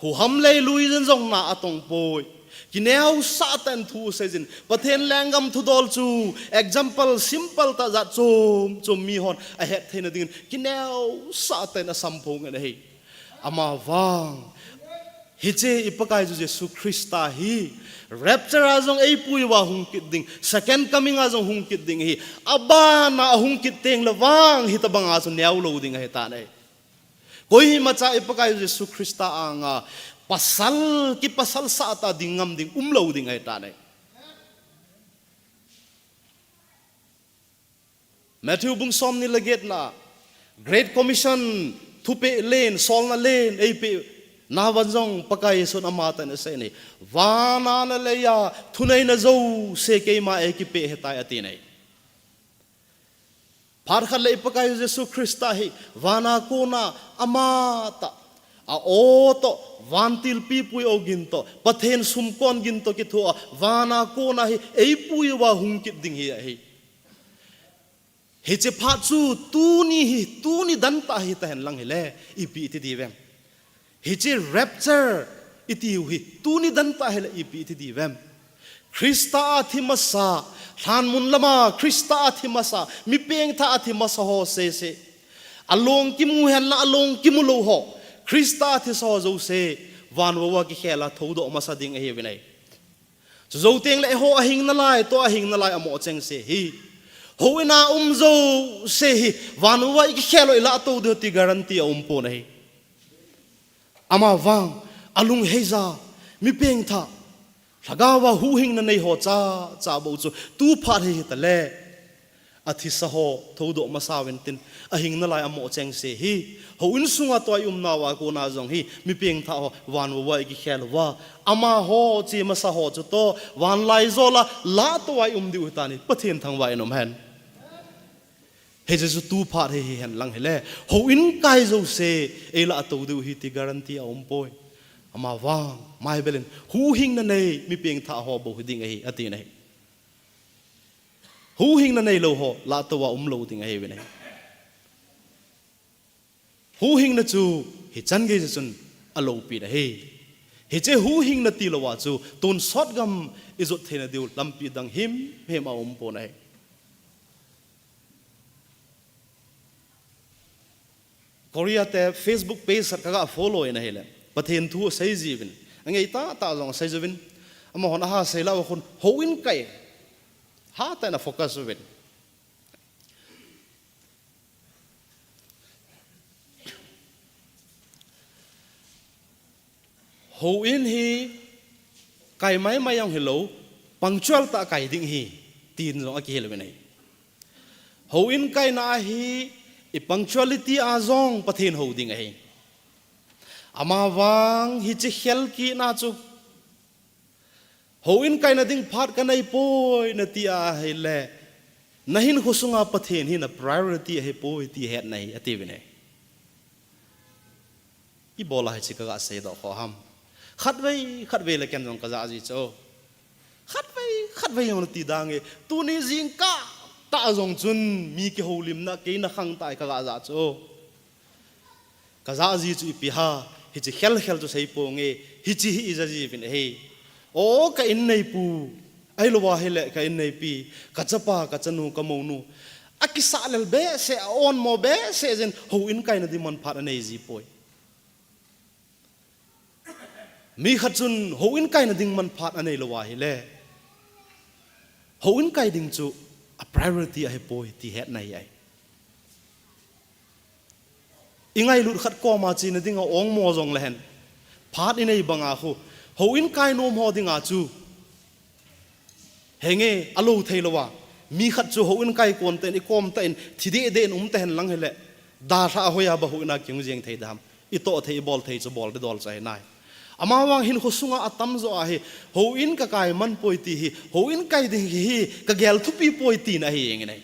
hu ham lei lui jen jong na atong poi ki neu sa tan thu se jin pathen langam thu dol chu example simple ta za chom mi hon a het thena ding ki neu sa tan a sampong ai ama wang Hije ipakai ju Jesu Krista hi rapture azong ei pui wa hung kit ding second coming azong hung kit ding hi aba na hung kit teng lawang hi tabang aso neu lo ding he ta nei koi ma cha ipakai ju Jesu Krista anga pasal sa ta dingam ding lo ding he ta nei Matthew bung som ni laget na Great Commission thupe len sol na len ei pe na vanjong pakai son amata na se ni wana na leya thunai na zo se ke ma e ki pe hetai ati nei par khale pakai Jesu Krista hi wana ko na amata a o to vantil pi pui o ginto pathen sumkon ginto ki thua wana ko na hi ei pui wa hung kit ding hi he che pha chu tu ni dan ta hi ta hen lang hi le ipi ti di vem Hiji rapture iti hi tuni dan ta hela ipi iti divem Krista athimasa than mun lama Krista athimasa mi peng tha athimasa ho se along kimu hen la along kimulo ho Krista athisa ho zo se van wa ki khela thodo masa ding he vinai zo teng le ho ahing na lai to ahing na lai amo cheng se hi ho ina zo se hi van wa ki khelo ila to de ti guarantee po nei ama wang alung heiza mi peng tha lagawa hu hing na nei ho cha bo chu tu pha he ta le athi sa ho thodo ma sawen tin ahing na lai amo cheng se hi ho in sunga toy na wa ko na jong hi mi peng tha ho wan wa ki khel wa ama ho chi ma sa ho chu to wan lai zola la to wa di utani pathen thang wa enom hen he jesu tu pha he hen lang hele ho in kai zo se ela to du hi ti guarantee om poi ama wang mai belen hu hing na nei mi peng tha ho bo ding hi ati nei hu hing na nei lo ho la to wa lo ding hi ve nei hu hing na chu hi chan ge chun alo pi da he he che hu hing na ti lo wa chu ton sot gam izot thena diu lampi dang him hema om po nei Korea te Facebook page sat kaga follow ina hele pathen thu sei jivin angai ta jong sei jivin ama hona ha sei la khon hoin kai ha ta na focus win hoin hi kai mai yang hello punctual ta kai ding hi tin jong aki hel benai hoin kai na hi punctuality azong pathin ho ding ai ama wang hi chi khel ki na chu hoin kai na ding phat ka nai poi na ti a hele nahin khusunga pathin hi na priority he poi ti het nai ati bine i bola hi chi ka se do kho ham khat vei la ken jong ka za ji cho khat vei yong ti dang e tu ni jing ka ta zong chun mi ki holim na ke na khang tai ka za cho ka za ji chu pi ha hi chi khel chu sei po nge hi chi hi za ji bin he o ka in nei pu ai lo wa hele ka in nei pi ka chapa ka chanu ka mo nu akisa lel be se on mo be se jen ho in kai na di man phat nei ji poi mi khachun ho in kai na ding man phat anei lo wa hele ho in kai ding chu a priority a poi ti het nai ai ingai lut khat ko ma chi na ding ong mo jong len phat inei banga khu ho in kai nom ho dinga chu henge alo theilowa mi khat chu ho in kai kon ten i kom ten thide den ten lang hele da tha hoya ba hu na kyung jeng thei dam i to thei bol thei chu bol de dol chai nai ama wang hin khusunga atam zo a hi ho in ka kai man poi ti hi ho in kai ding hi ka gel thu pi poi ti na hi eng nei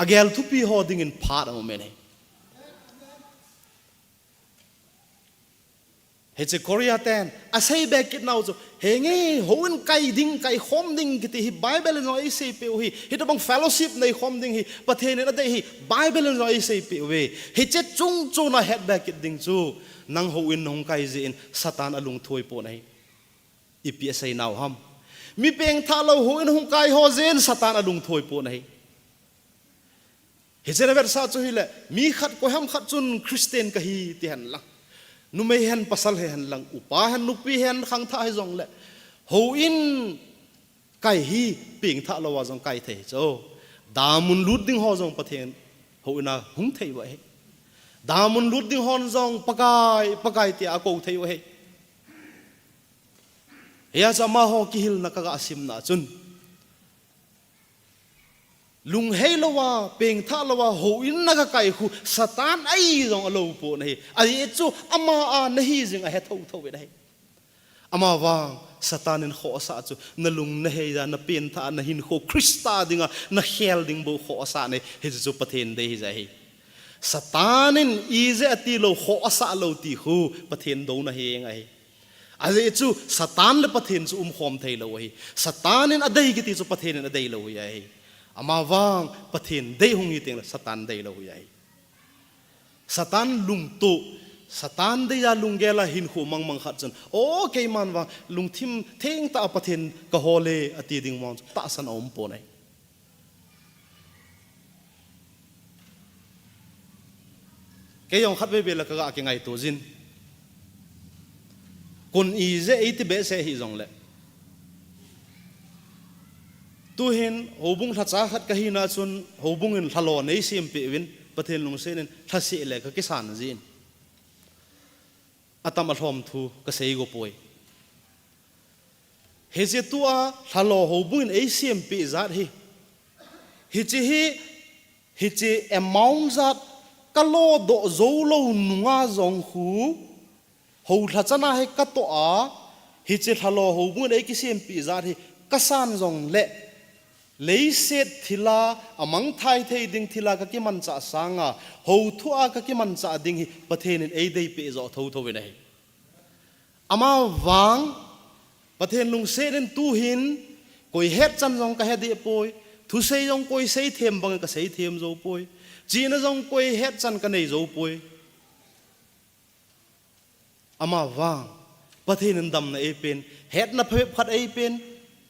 agel thupi ho ding in phat ang men he che korea ten asai back it now so henge hoin kai ding kai khom ding kiti hi bible no ai sei pe hi hi to bang fellowship nei khom ding hi pathe ne na hi bible no ai sei pe we hi che chung chu na head back it ding chu nang hoin nong kai ji in satan alung thoi po nai ipi sai now ham mi peng tha lo hoin hong kai ho zen satan alung thoi po nai he che na ver sa chu hi le mi khat ko ham khat chun christian ka hi ti han la nu mei hen pasal he han lang upa han nupi hen khang tha hai jong le ho in kai hi ping tha lo wa jong kai the cho damun lut ding ho jong pathen ho ina hung thei wa he damun lut ding hon jong pakai ti a ko thei wa he ya sama ho ki hil na ka asim na chun lung hei lawa peng tha lawa ho in na ka kai khu satan ai jong alo po nei ai chu ama a nahi jing a he tho tho we nei ama wang satan in kho sa chu na lung na hei da na pen tha na hin kho krista dinga na hel ding bo kho sa nei he chu pathen dei ja hi satan in ize ati lo kho sa lo ti khu pathen do na he ngai ai chu satan le pathen chu khom thei lo hi satan in adai ki ti chu pathen in adai lo hi ama wang pathin dei hungi teng satan dei lo yai satan lung tu satan dei ya lung gela hin khu mang mang khat chan o ke man wang lung thim theng ta pathin ka hole ati ding mon ta san om po nai ke yong khat be la ka ke ngai to jin kun i je e ti be se hi jong le tu hin hobung thacha khat ka hi na chun hobung in thalo nei sim pe win pathen lung sen in thasi le ka kisan jin atam athom thu ka sei go poi he je tu a thalo hobung in ei sim pe zat hi chi amount zat ka lo do zo lo nunga zong khu ho thachana he ka to a hi chi thalo hobung ei ki sim pe zat hi kasan zong le lấy set thila amang thai thei ding thila ka ki man cha sanga ho thua ka ki man cha ding hi pathen in ei dei pe zo tho tho we nei ama wang pathen lung se den tu hin koi het chan jong ka he de poi thu sei jong koi sei them bang ka sei them zo poi chi na jong koi het chan ka nei zo poi ama wang pathen in dam na e pen het na phep khat ei pen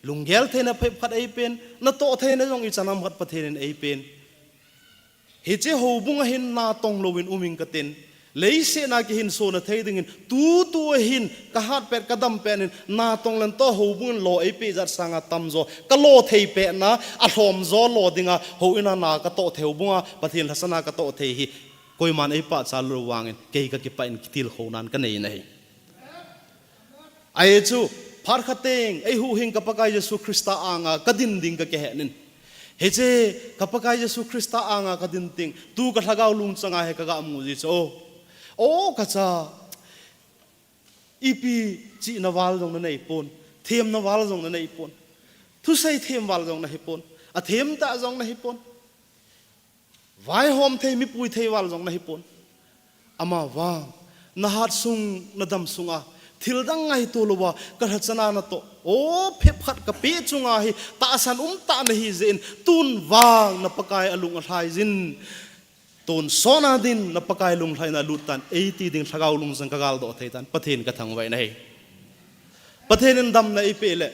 lung gel the na phep khat ei pen na to the na jong I chanam khat pathen ei pen he che ho bunga hin na tong lowin uming katen lei se na ki hin so na thei ding in tu hin ka hat pet kadam pen na tong len to ho bun lo ei pe jar sanga tam zo ka lo thei pe na a hlom zo lo dinga ho ina na ka to theu bunga pathen hasana ka to thei hi koi man ei pa cha lo wangin ke ka ki pa in kitil ho nan ka nei nei ai chu phar khateng ei hu hing kapakai Jesu Krista anga kadin ding ka ke henin he che kapakai Jesu Krista anga kadin ting tu ka thagau lung changa he ka ga mu ji cho o ka cha ipi chi na wal jong na nei pon them na wal jong na nei pon thu sei them wal jong na he pon a them ta jong na he pon vai hom thei mi pui thei wal jong na he pon ama wa na hat sung na dam sunga thil dang ngai to lowa ka chana na to o phep khat ka pe chunga hi ta san ta na hi zen tun wang na pakai alung a thai jin ton sona din na pakai lung thai na lutan 80 ding thagau lung sang kagal do thai tan pathen ka thang vai nei pathen in dam na ipe le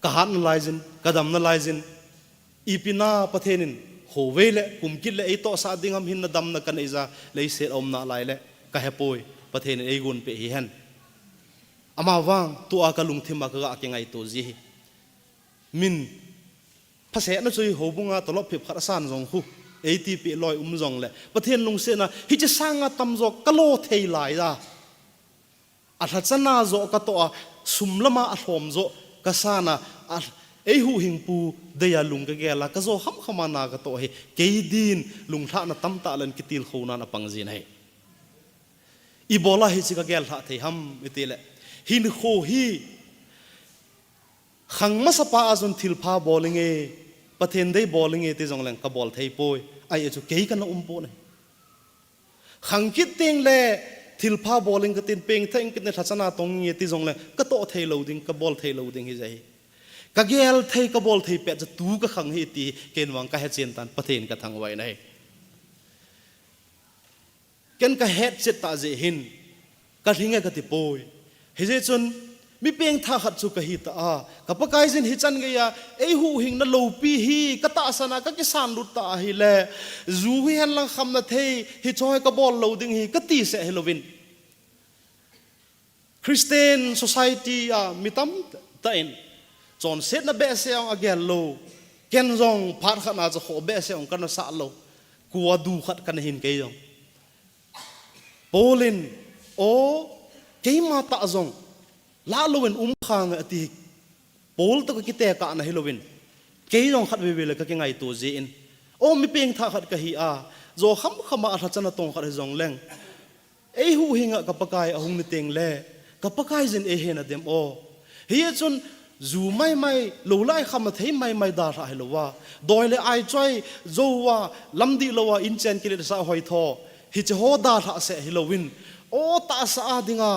ka han na lai jin ka dam na lai jin ipina pathen in ho ve le kum kil le ei to sa dingam hin na dam na kan iza le set om na lai le ka hepoi pathen ei gun pe hi hen ama wang tu a ka lung thima ka ga ke ngai to ji min phase na chui hobunga tolop phep khar san jong hu 80 pe loi jong le pathen lung se na hi che sanga tam zo ka lo thei lai da a tha chana zo ka to a sumlama a hlom zo ka sana a ei hu hing pu de ya lung ka gela ka zo ham khama na ka to he ke din lung tha na tam ta len kitil khona na pangjin hai ibola hi chi ka gel tha thei ham itile hin kho hi khang ma sapa azun thil pha bowling e ประเทศได้บอลลิงเอติจงแรงกบอลไทยป่วยไอ้จุเกี่ยกันนะป่วยขังคิดเตียงเล่ทิลพาบอลลิงก็ตินเป่งทั้งกินในทัศนาตรงเอติจงแรงก็โตไทยเราดิ้งกบอลไทยเราดิ้งให้ใจก็เกลไทยกบอลไทยเป็ดจะตู้ก็ขังให้ตีเกณฑ์วังก็ให้เจียนตันประเทศก็ทางไว้ในเกณฑ์ก็เฮ็ดเจตตาเจหินก็ทิ้งไงก็ติป่วยเฮ้ยจนมีเพียงท่าขัดสุขหิตากับปะกายสินหิจันกยาไอหูหิงนั่นโลปีฮีก็ตาสนาก็กิสานลุตตาฮิเลจูเฮียนลังคำนัทเฮฮิจอยกับบอลโลดิงฮีก็ตีเสฮโลวินคริสเตียนสังคมมีตั้มเต็นจนเสร็จนะเบสเซองอเกลโลเกนจงพาร์ขนาดจะขอเบสเซองกันนะสาโลกัวดูขัดกันหินเกยองโปลินโอเกยมาตาจงลาโลวินขางอติโปลตก็คิดแต่กันนะฮิโลวินเกยองขัดเวเวลก็ยังไงตัวเจนโอ้มีเพียงท่าขัดก็ฮีอาโจขมาอัฐจันตรงขัดจงแรงไอหูหิงกับปะกายอาหุงนิเตงเล่กับปะกายจินเอเฮนะเดมโอเฮียจนจูไม่โลไลคำมาเทไม่ดาราฮิโลวาโดยเลยไอจ้อยโจว่าลำดีโลวาอินเจนกิเลสาหอยทอฮิจโฮดาราเสฮิโลวินโอ้ตาสาดิงา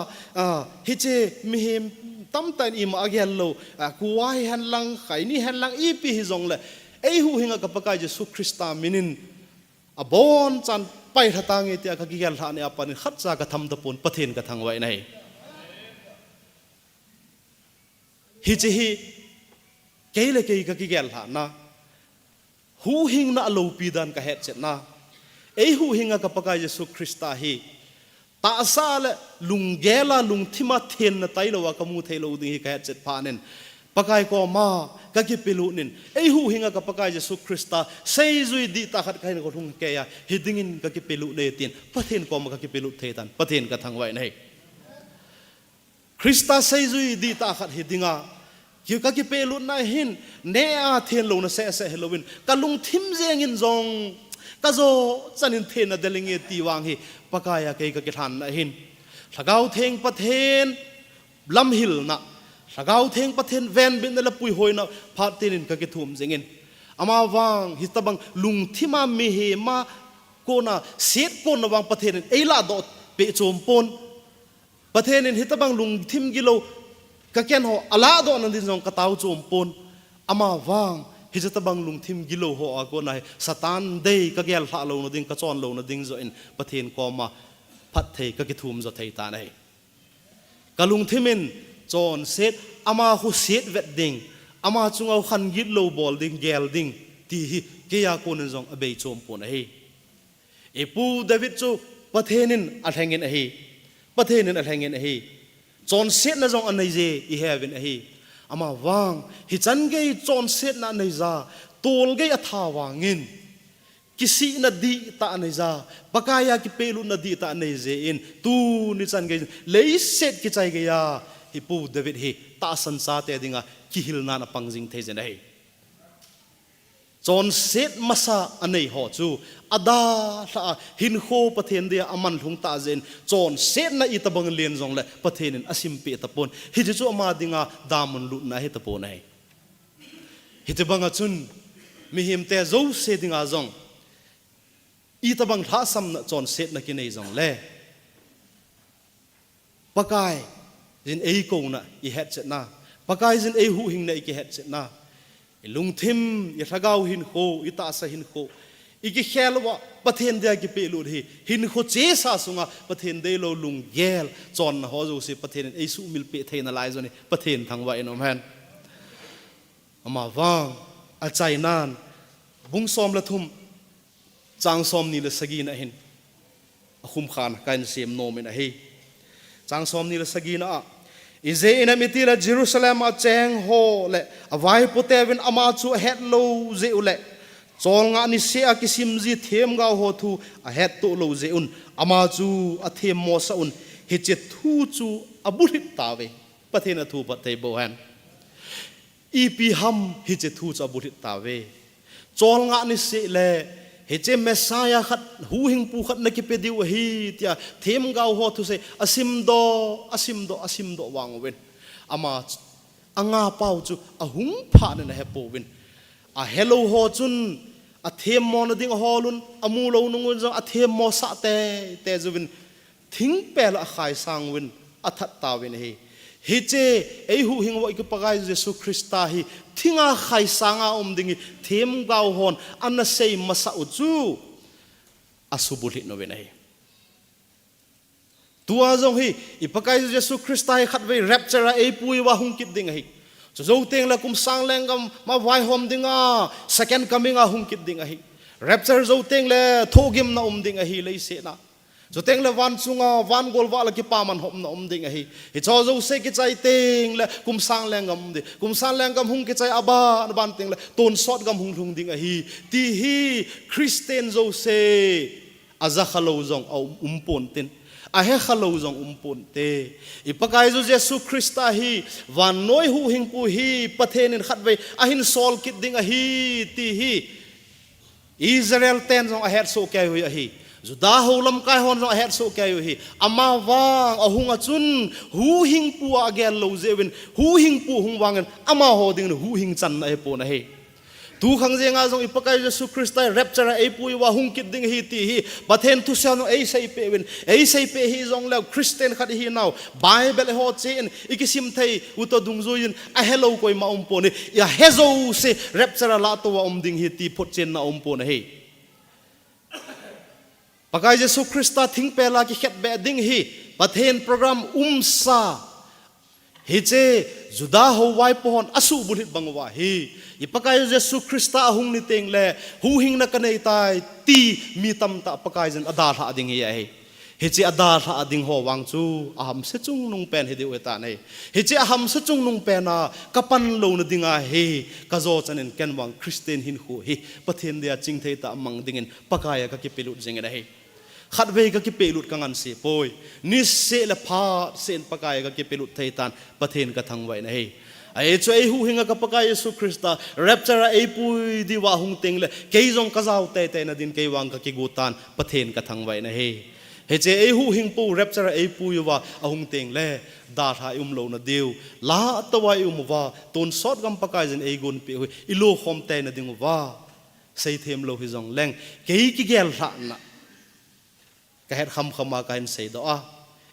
ฮิเจมิเฮมตั้มแต่อิมาเกลโลกูว่าเห็นลังไข่นี่เห็นลังอีปีฮิจงเลยไอหูหิงกับปะกายเจสุคริสต์มินินบอนจันไปทัตางเอติอากิเกลท่านี่อาปนิขัดจากระทำตะปนประเทศกระทางไว้ในฮิจิฮิเกลเกยกิเกลท่านะหูหิงน่าโลปีดันกะเฮ็ดเสร็จนะไอหูหิงกับปะกายเจสุคริสต์ฮีตาซาเลลุงเกลาลุงทิมาเทนนะไตโลวากมูเทโลดิฮิกะเฮ็ดเสร็จพานินปะกายก็มากะกิปิลุนินไอหูหิงกับปะกายเจสุคริสต์เซยจุยดีตาขัดไข่นก็ทุ่งเกียฮิดิงินกะกิปิลุเลตินประเทศก็มากะกิปิลุเทตันประเทศกระทางไว้ในคริสต์เซยจุยดีตาขัดฮิดิงาคิวกะกิปิลุนายหินเนอาเทนโลนะเซเซเฮโลวินกะลุงทิมเจงินจงกะโจจันินเทนนะเดลิงเอตีวางฮิปะกายกะกะกิทันนะหินถ้าเกาเทงประเทศลำหิลนะถ้าเกาเทงประเทศแวนบินนั่นละปุยหอยนะพาเทนินกะกิทุ่มเจงินอามาวางฮิตบังลุงทิมามีเฮมาโกนาเสียโกนวางประเทศเอลาดอเปโจมปนประเทศฮิตบังลุงทิมกิโลกะเกนโฮอลาดอนันดินงกะตาวโจมปนอามาวางฮิจตบังลุงทิมกิโลโฮอาโกนายสตานเดย์กะเกลฮาโลนดิงกะจอนโลนดิงโจอินประเทศกอมาพัดเทกะกิทุมโจเทตานัยกะลุงทิมินจอนเซตอามาฮูเซตเวดดิงอามาจุงเอาขันยิดโลบอลดิงเกลดิงที่เกียโกนจงอเบยโจมปนเฮเอปูเดวิดจูประเทศนินอัลแหงเงินเฮประเทศนินอัลแหงเงินเฮจอนเซตนะจงอันไหนเจอีเฮวินเฮอามาวางฮิจันเกยจอนเซตนะไหนจาตัวเกยอัฐาวางินกิสินาดีตาไหนจาปะกายากิเปลุนาดีตาไหนเจอินตูนิจันเกยเลยเซตกิใจเกยาฮิปูเดวิดเฮตาสันซาเตดิงากิฮิลนานะปังจิงเทเจนเฮจอนเซตมาซาอันไหนหอจูอดาละหินโคประเทศเดียอามันหงตาเจนจอนเซตนะอิตาบังเลียนจงเลยประเทศนินอสิมเปตะปนฮิจิจูอามาดิงาดามันลุนะฮิตะปนเฮฮิตบังจุนมีหิมเตโจเซดิงาจงอิตาบังท่าซัมนะจอนเซตนะกินเอจงเลยปะกายจินเอโกนะอีเฮดเซนะปะกายจินเอหูหิงนะอีกเฮดเซนะลุงทิมอีทะกาวหินโคอีตาสะหินโคอีกเขลวะประเทศเดียกิเปลุดีหินโคเจสาสุงะประเทศเดียโลลุงเกลจอนฮอจูสิประเทศเอซูมิลเปเทนอะไรจนี่ประเทศทางไว้นอมแฮนอามาวางอาใจนานบุ้งซอมละทุมจางซอมนี่ละสกีนะหินคุมขานการเสียมโนมินะเฮจางซอมนี่ละสกีนะอิเจอินามิติละเยรูซาเล็มอาเจงโฮเลอวัยพุเตวินอามาจูเฮดโลเจอุเลจอลงานิเซียกิซิมจีเทมกาโฮทูอเฮดโตโลเจอุนอามาจูอเทมโมซาอุนฮิเจทูจูอบุริตาเวประเทศทูปะเทโบแฮนอีปีฮัมฮิเจทูจูอบุริตาเวจอลงานิเซียเลเฮเจเมสายาขัดหูหิงปูขัดนักเปดิวฮีที่เทมกาวโฮทุเซอสิมโดวางเวนอามาอ่างาเป้าจูอาหุงผ่านนะเฮปโปเวนอ a hello ho chun a them mo na ding holun amu lo nungun jong a them mo sa te zuwin thing pel a khai sang win a that ta win hi che ei hu hing wa ipagai Jesu Krista hi thinga khai sanga ding them gau hon anna sei masa uchu asubuli no win tua jong hi ipagai Jesu Krista hi khatwei rapture ei pui wa hung kit ding hi zo teng la kum sang lengam ma vai hom dinga second coming a hung kit ding hi rapture zo teng le thogim na ding hi lei se na zo teng le wan chunga wan gol wa la ki pa man hom na ding hi cho zo se ki chai teng le kum sang lengam hung ki chai aba ban teng le ton sot gam hung ding hi ti hi Christian zo se aza khalo zong au pon tin a he khalo zong pon te ipakai zo Jesu Krista hi van noi hu hing pu hi pathenin khatwei a hin sol kit ding hi ti hi Israel ten zong a her so kai hui hi Juda holam kai hon zong a her so kai hui ama wang ahunga chun hu hing pu a gel lo zewin hu hing pu hung wangen ama ho ding hu hing chan na he po na he tu khang zenga zong ipakai Jesu Krista rapture ei pui wa hung kit ding hi ti hi pathen tu sa no ei sei pe win ei sei pe hi zong le Christian khat hi now Bible ho chen ikisim thei uto dung zoin a hello koi ma po ni ya hezo se rapture la to wa ding hi ti phot chen na po na he pakai Jesu Krista thing pe la ki khet be ding hi pathen program sa hi che Juda ho wai pohon asu bulit bangwa hi ipakai Jesu Krista ahung ni teng le hu hing na kanai tai ti mi tam ta pakai jan adar ha ding hi che adar ha ding ho wang chu aham se chung nung pen hi de weta nei he che aham se chung nung pen na kapan lo na dinga he ka zo chanen ken wang Christian hin hu hi pathen dia ching thei ta mang dingin pakai ka ki pelut jeng na he khatwei ka ki pelut kangan se poi ni se la pha sen pakai ka ki pelut thei tan pathen ka thang wai na he ai cho ei hu hinga ka pakai Jesu Krista rapture ei pui di wa hung teng le keizong ka zau te na din kei wang ka ki gutan pathen ka thang wai na he che ei hu hing pu rapture ei pui wa ahung teng le da tha lo na deu la to wa wa ton sot gam pakai jen ei gun pe hu ilo khom te na ding wa sei them lo hi jong leng kei ki gel tha na ka het kham khama ka hin sei do a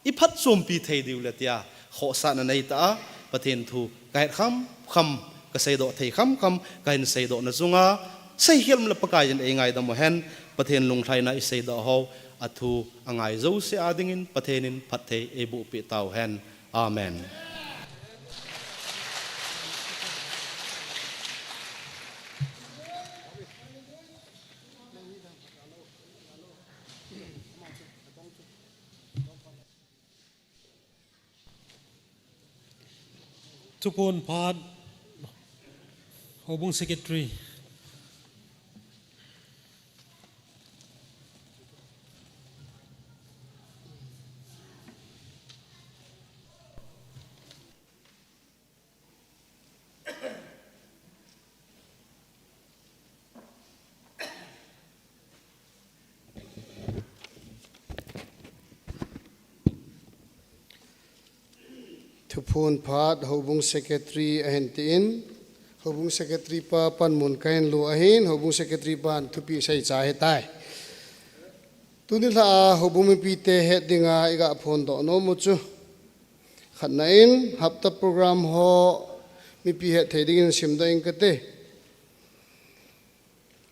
I phat som pi thei diu le tia kho sa na nei ta pathen thu ka het kham ka sei do thei kham ka hin sei do na zunga sei helm la pakai jen ei ngai da mo hen pathen lung thai na I sei do ho athu angai zo se adingin pathenin phat thei e bu pi tau hen amen Tupon Pad Hobung Secretary Thupun Phat Hobung Secretary ahentin Hobung Secretary pa panmun kain lu ahin Hobung Secretary pan thupi sai cha hetai tunila Hobung mi pite headinga iga phone do no muchu khatnain hapta program ho mi pi he theding simda inkate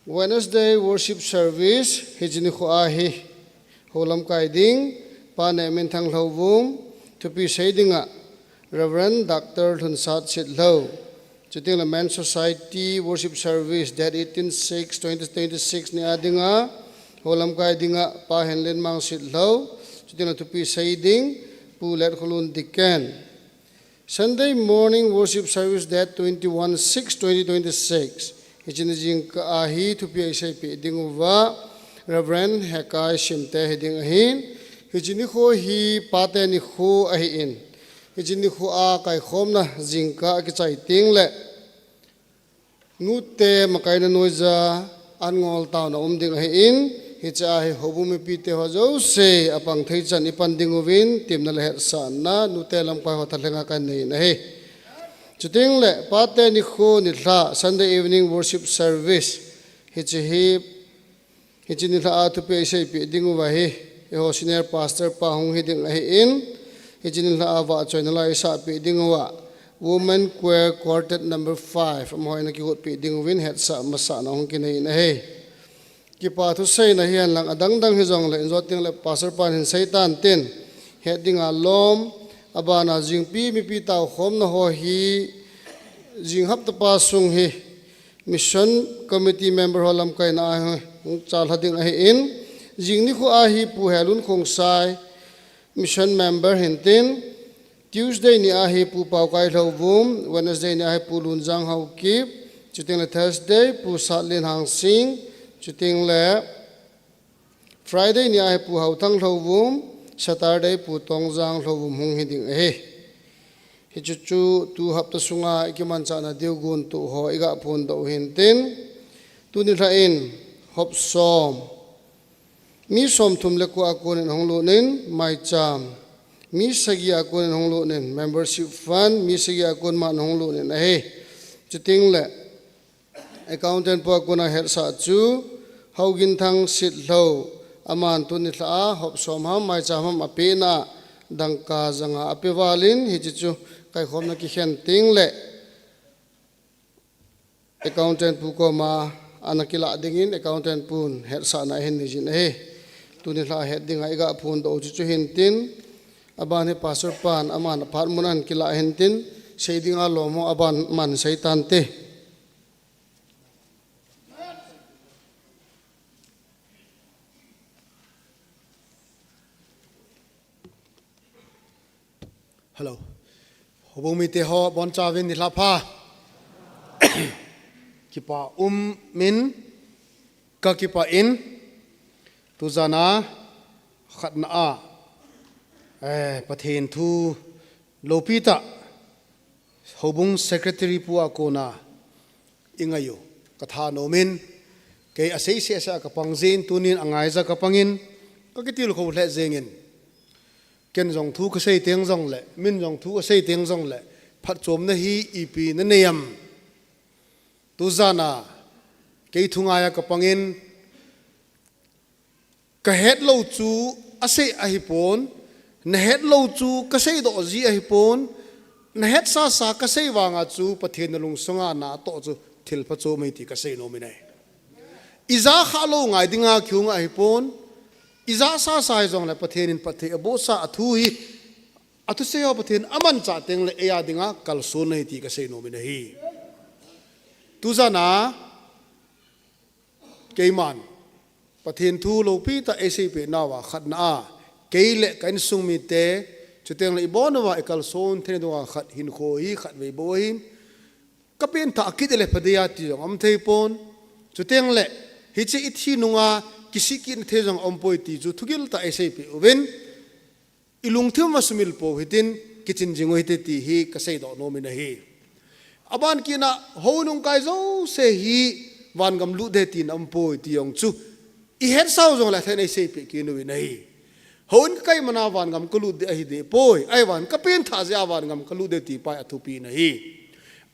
Wednesday worship service hijini kho ahi holam kaiding pa ne men thang hlovum thupi saidinga Reverend Dr. Thunsat Sidlo, Chuting la Men's Society Worship Service, that 18/6/2026 ni adinga, holam ka adinga pa henlen mang Sidlo, Chuting la tupi saiding, pulet kulun diken. Sunday morning worship service, that 21/6/2026, Hichinijing ka ahi tupi isay pi idinguwa, Reverend Hekai Shimte hiding ahin, Hichiniko hi pate ni khu ahiin. Hijini khu a kai khom na jingka ki chai ting le nute makai na noiza angol taw na ding he in hi cha he hobumi pi te ho zo se apang thei chan ipan ding win tim na le sa na nute lam pa ho thalenga kan nei na he จุดทิ้งเละปาเตนิคูนิลา Sunday evening worship service ฮิจิฮิฮิจินิลาทุเปย์ใช้ปีดิ้งวะฮิเอโฮซิเนียร์พาสเตอร์ปาหงฮิดิ้งไออินฮิจินิลาว่าจอยนลายสาปีดิ้งวะ Women Choir Quartet number 5 มหอยนักกิจปีดิ้งวินเฮดสามาสานะหงกินไอนะเฮกิปาทุเซนะเฮียนหลังอดังดังฮิจงเลยจอดทิ้งเลยพาสเตอร์ปานหินไซตันเต้นเฮดดิ้งอาลมอาบานาจิงปีมีปีตาวขมนะโฮฮีจิงฮับตะปาสุงฮีมิชชั่นคอมมิตี้เมมเบอร์ฮอลัมไกน่าฮะจาลฮัดดิ้งไออินจิงนี่คูอาฮีปูเฮลุนคงไซมิชชั่นเมมเบอร์เห็นติน Tuesday ni ahi pu pau kai lo vum Wednesday ni ahi pu lun jang hau kip chuting le Thursday pu sat lin hang sing chuting le Friday ni ahi pu hau thang lo vum Saturday pu tong jang lo vum hung hiding he hi chu chu tu hap ta sunga ikiman cha na deu gun tu ho iga phun do hin tin tu ni ra in hop som mi som thum le ko akon hong lo nin mai cham mi sagi akon hong lo nen membership fund mi sagi akon man hong lo nen he chuting le accountant po akona her sa chu haugin thang sit lo aman tu ni tla hop som ham mai cham ham apena dangka janga apewalin hi chu kai khom na ki khen ting le accountant pu ko ma anakila dingin accountant pun her sa na hen ni jin he tu ni tla he dinga iga phun do chu hin tin aban he pastor pan aman farmunan kila hentin seidinga lomo aban man saitan te Hello hobong mi te ho bon chawin ni pha kipa min ka kipa in tu zana khatna a pathen thu lopita hobung secretary pu akona ingayo katha nomin ke asei se sa ka pangjin tunin angai za ka pangin ka kitil kho le zengin ken jong thu ka sei teng jong le min jong thu ka sei teng jong le phat chom na hi ipi na neyam tu zana ke thunga ya ka pangin ka het lo chu asei a hi pon na het lo chu ka sei do ji a hi pon na het sa sa ka sei wanga chu pathen na lung songa na to chu thil pha chu mai ti ka sei no mi nei iza kha lo ngai dinga khyung a hi pon iza sa sa jong le pathen in pathe abo sa athu hi athu se yo pathen aman cha teng le ya dinga kal so nei ti ka sei no mi nei tu za na keiman pathen thu lo pi ta acp na wa khat na keile kan sung mi te chuteng le ibon wa ekal son thene do khat hin kho hi khat ve bo hin kapen ta akit le phadia ti jong am thei pon chuteng le hi chi ithi nunga kisi kin the jong om poi ti chu thugil ta acp uben ilung thim masumil po hitin kitchen jingo hite ti hi ka sei do no mi na hi aban kina honung kai zo se hi wan gam lu de tin am poi ti yong chu i het sau jong la thene acp ki nu wi nei hon kai mana wan gam kulu de hi de poi ai wan ka pen tha ja wan gam kulu de ti pa athu pi na hi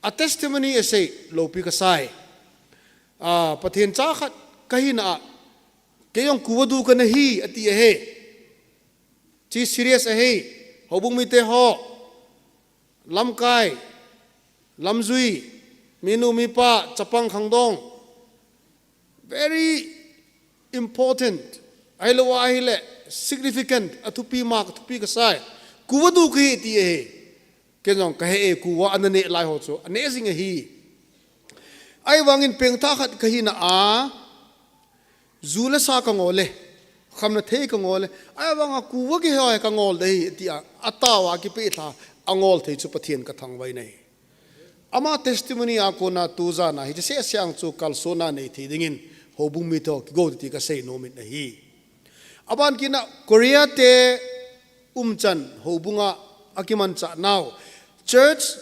a testimony ase lo pi ka sai pathen cha khat kahi na ke yong kuwadu ka na hi ati he chi serious he hobung mi te ho lam kai lam zui minu mi pa chapang khangdong very important ai lo wa hi le significant athupi mak thupi ka sai kuwadu ki ti e kenong ka he kuwa anane lai ho chu ane sing hi ai wangin peng tha khat ka hi na a zula sa ka ngole khamna the ka ngole ai wanga kuwa ki hoy ka ngol dei ti a atawa ki pe tha angol thei chu pathian ka thang wai nei ama testimony a ko na tu za na hi se siang chu kal so na nei thi dingin hobung mi to ki go ti ka sei no mit na hi aban kina korea te umchan hobunga akiman cha now church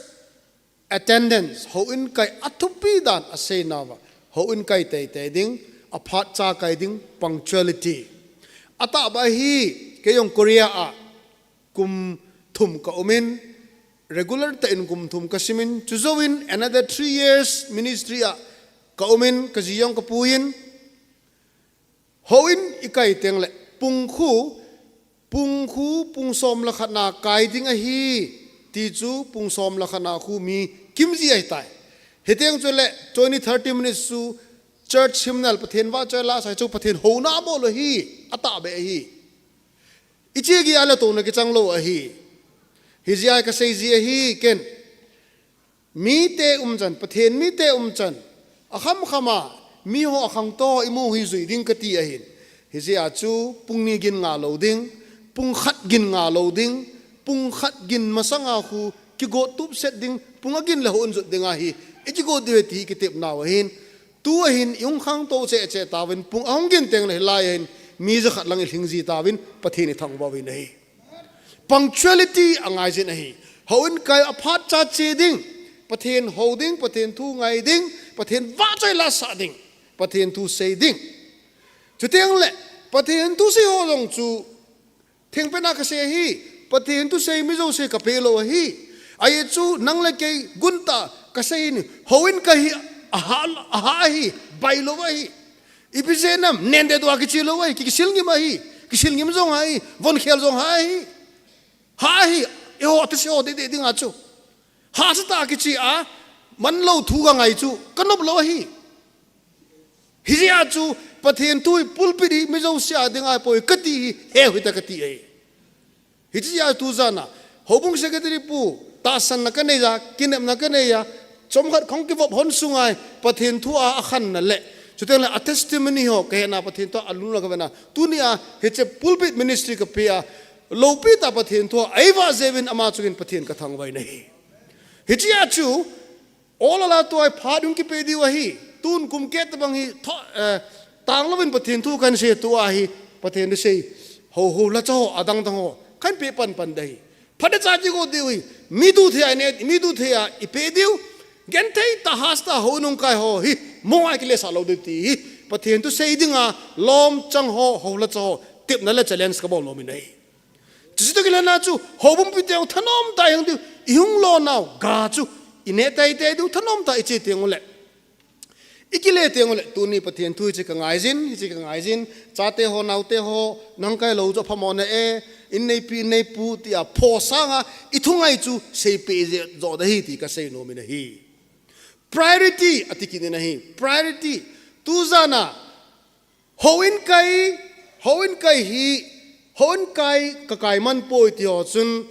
attendance ho in kai athupi dan ase nawa ho in kai te te ding aphat cha kai ding punctuality ata ba hi ke yong korea a kum thum ka omen regular ta in kum thum kasimin chuzowin another 3 years ministry a kaumin kaziyong kapuin hoin ikai teng le pungkhu pungsom la khana kai ding a hi ti chu pungsom la khana khu mi kimji ai tai heteng chole 20-30 minutes su church hymnal pathen wa chola sai chu pathen ho na mo lo hi ata be hi ichi gi ala to na ki changlo a hi hizia ka sei ji hi ken mi te umchan pathen mi te umchan akham khama mi ho akhang to imu hi zui ding ka ti a hin hizia chu pungni gin nga lo ding pung khat gin nga lo ding pung khat gin masanga khu ki go tup set ding pungagin la hon zut dinga hi ichi go de ti ki tep na wa hin tu hin yung khang to che tawin pung ahong gin teng le lai hin mi za khat lang hing ji tawin pathini thang ba wi nei punctuality angai jin hi hoin kai aphat cha che ding pathen holding pathen thu ngai ding pathen wa chai la sa ding pathen thu sei ding chu teng le pathen thu sei ho long chu theng pe na ka se hi pathen thu sei mi zo se ka pe lo hi ai chu nang le ke gunta ka sei ni hoin ka hi aha hi bai lo wa hi ipisenam nende do ki chi lo wa ki sil ngi ma hi ki sil ngi ma zong hai von khel zong hai hi yo ta se o de ding a chu ha sa ta ki chi a man lo thu ga ngai chu kanop lo hi hizia chu pathen tu pulpidi mi zo sia ding a poi kati he hui ta kati ai hizia tu zana hobung secretary pu ta san na ka nei ja kinam na ka nei ya chom khat khong ki vop hon sungai pathen thu a khan na le chuteng la testimony ho ke na pathen to alu la ka na tunia heche pulpit ministry ka pia lopi ta pathen to aiwa zevin ama chukin pathen ka thang vai nei hichia chu all ala to ai phadung ki pe di wa hi tun kum ke ta bang hi tang lovin pathen thu kan se tu a hi pathen de sei ho la cho adang dang ho kan pe pan dai phade cha ji go di wi mi du the ne mi du the ya I pe diu gen thei ta hasta ho nung kai ho hi mo ai ki le sa lo de ti pathen tu sei dinga lom chang ho la cho tip na le challenge ka bo lo mi nei chỉ tôi cái là chú hậu bung bị tiêu thân om tai hang tiêu yung lo nào gà chú ine tai tai tiêu thân om tai chỉ tiêu lệ ikile tiêu lệ tu ni pathian thui chỉ cái ngài zin cha te ho nau te ho nang kai lo cho phamon e in nei pu tia pho sanga ithungai chu sei pe je zo da hi ti ka sei no mi na hi priority atikin na hi priority tu zana hoin kai hi hon kai kakai man poi ti ho chun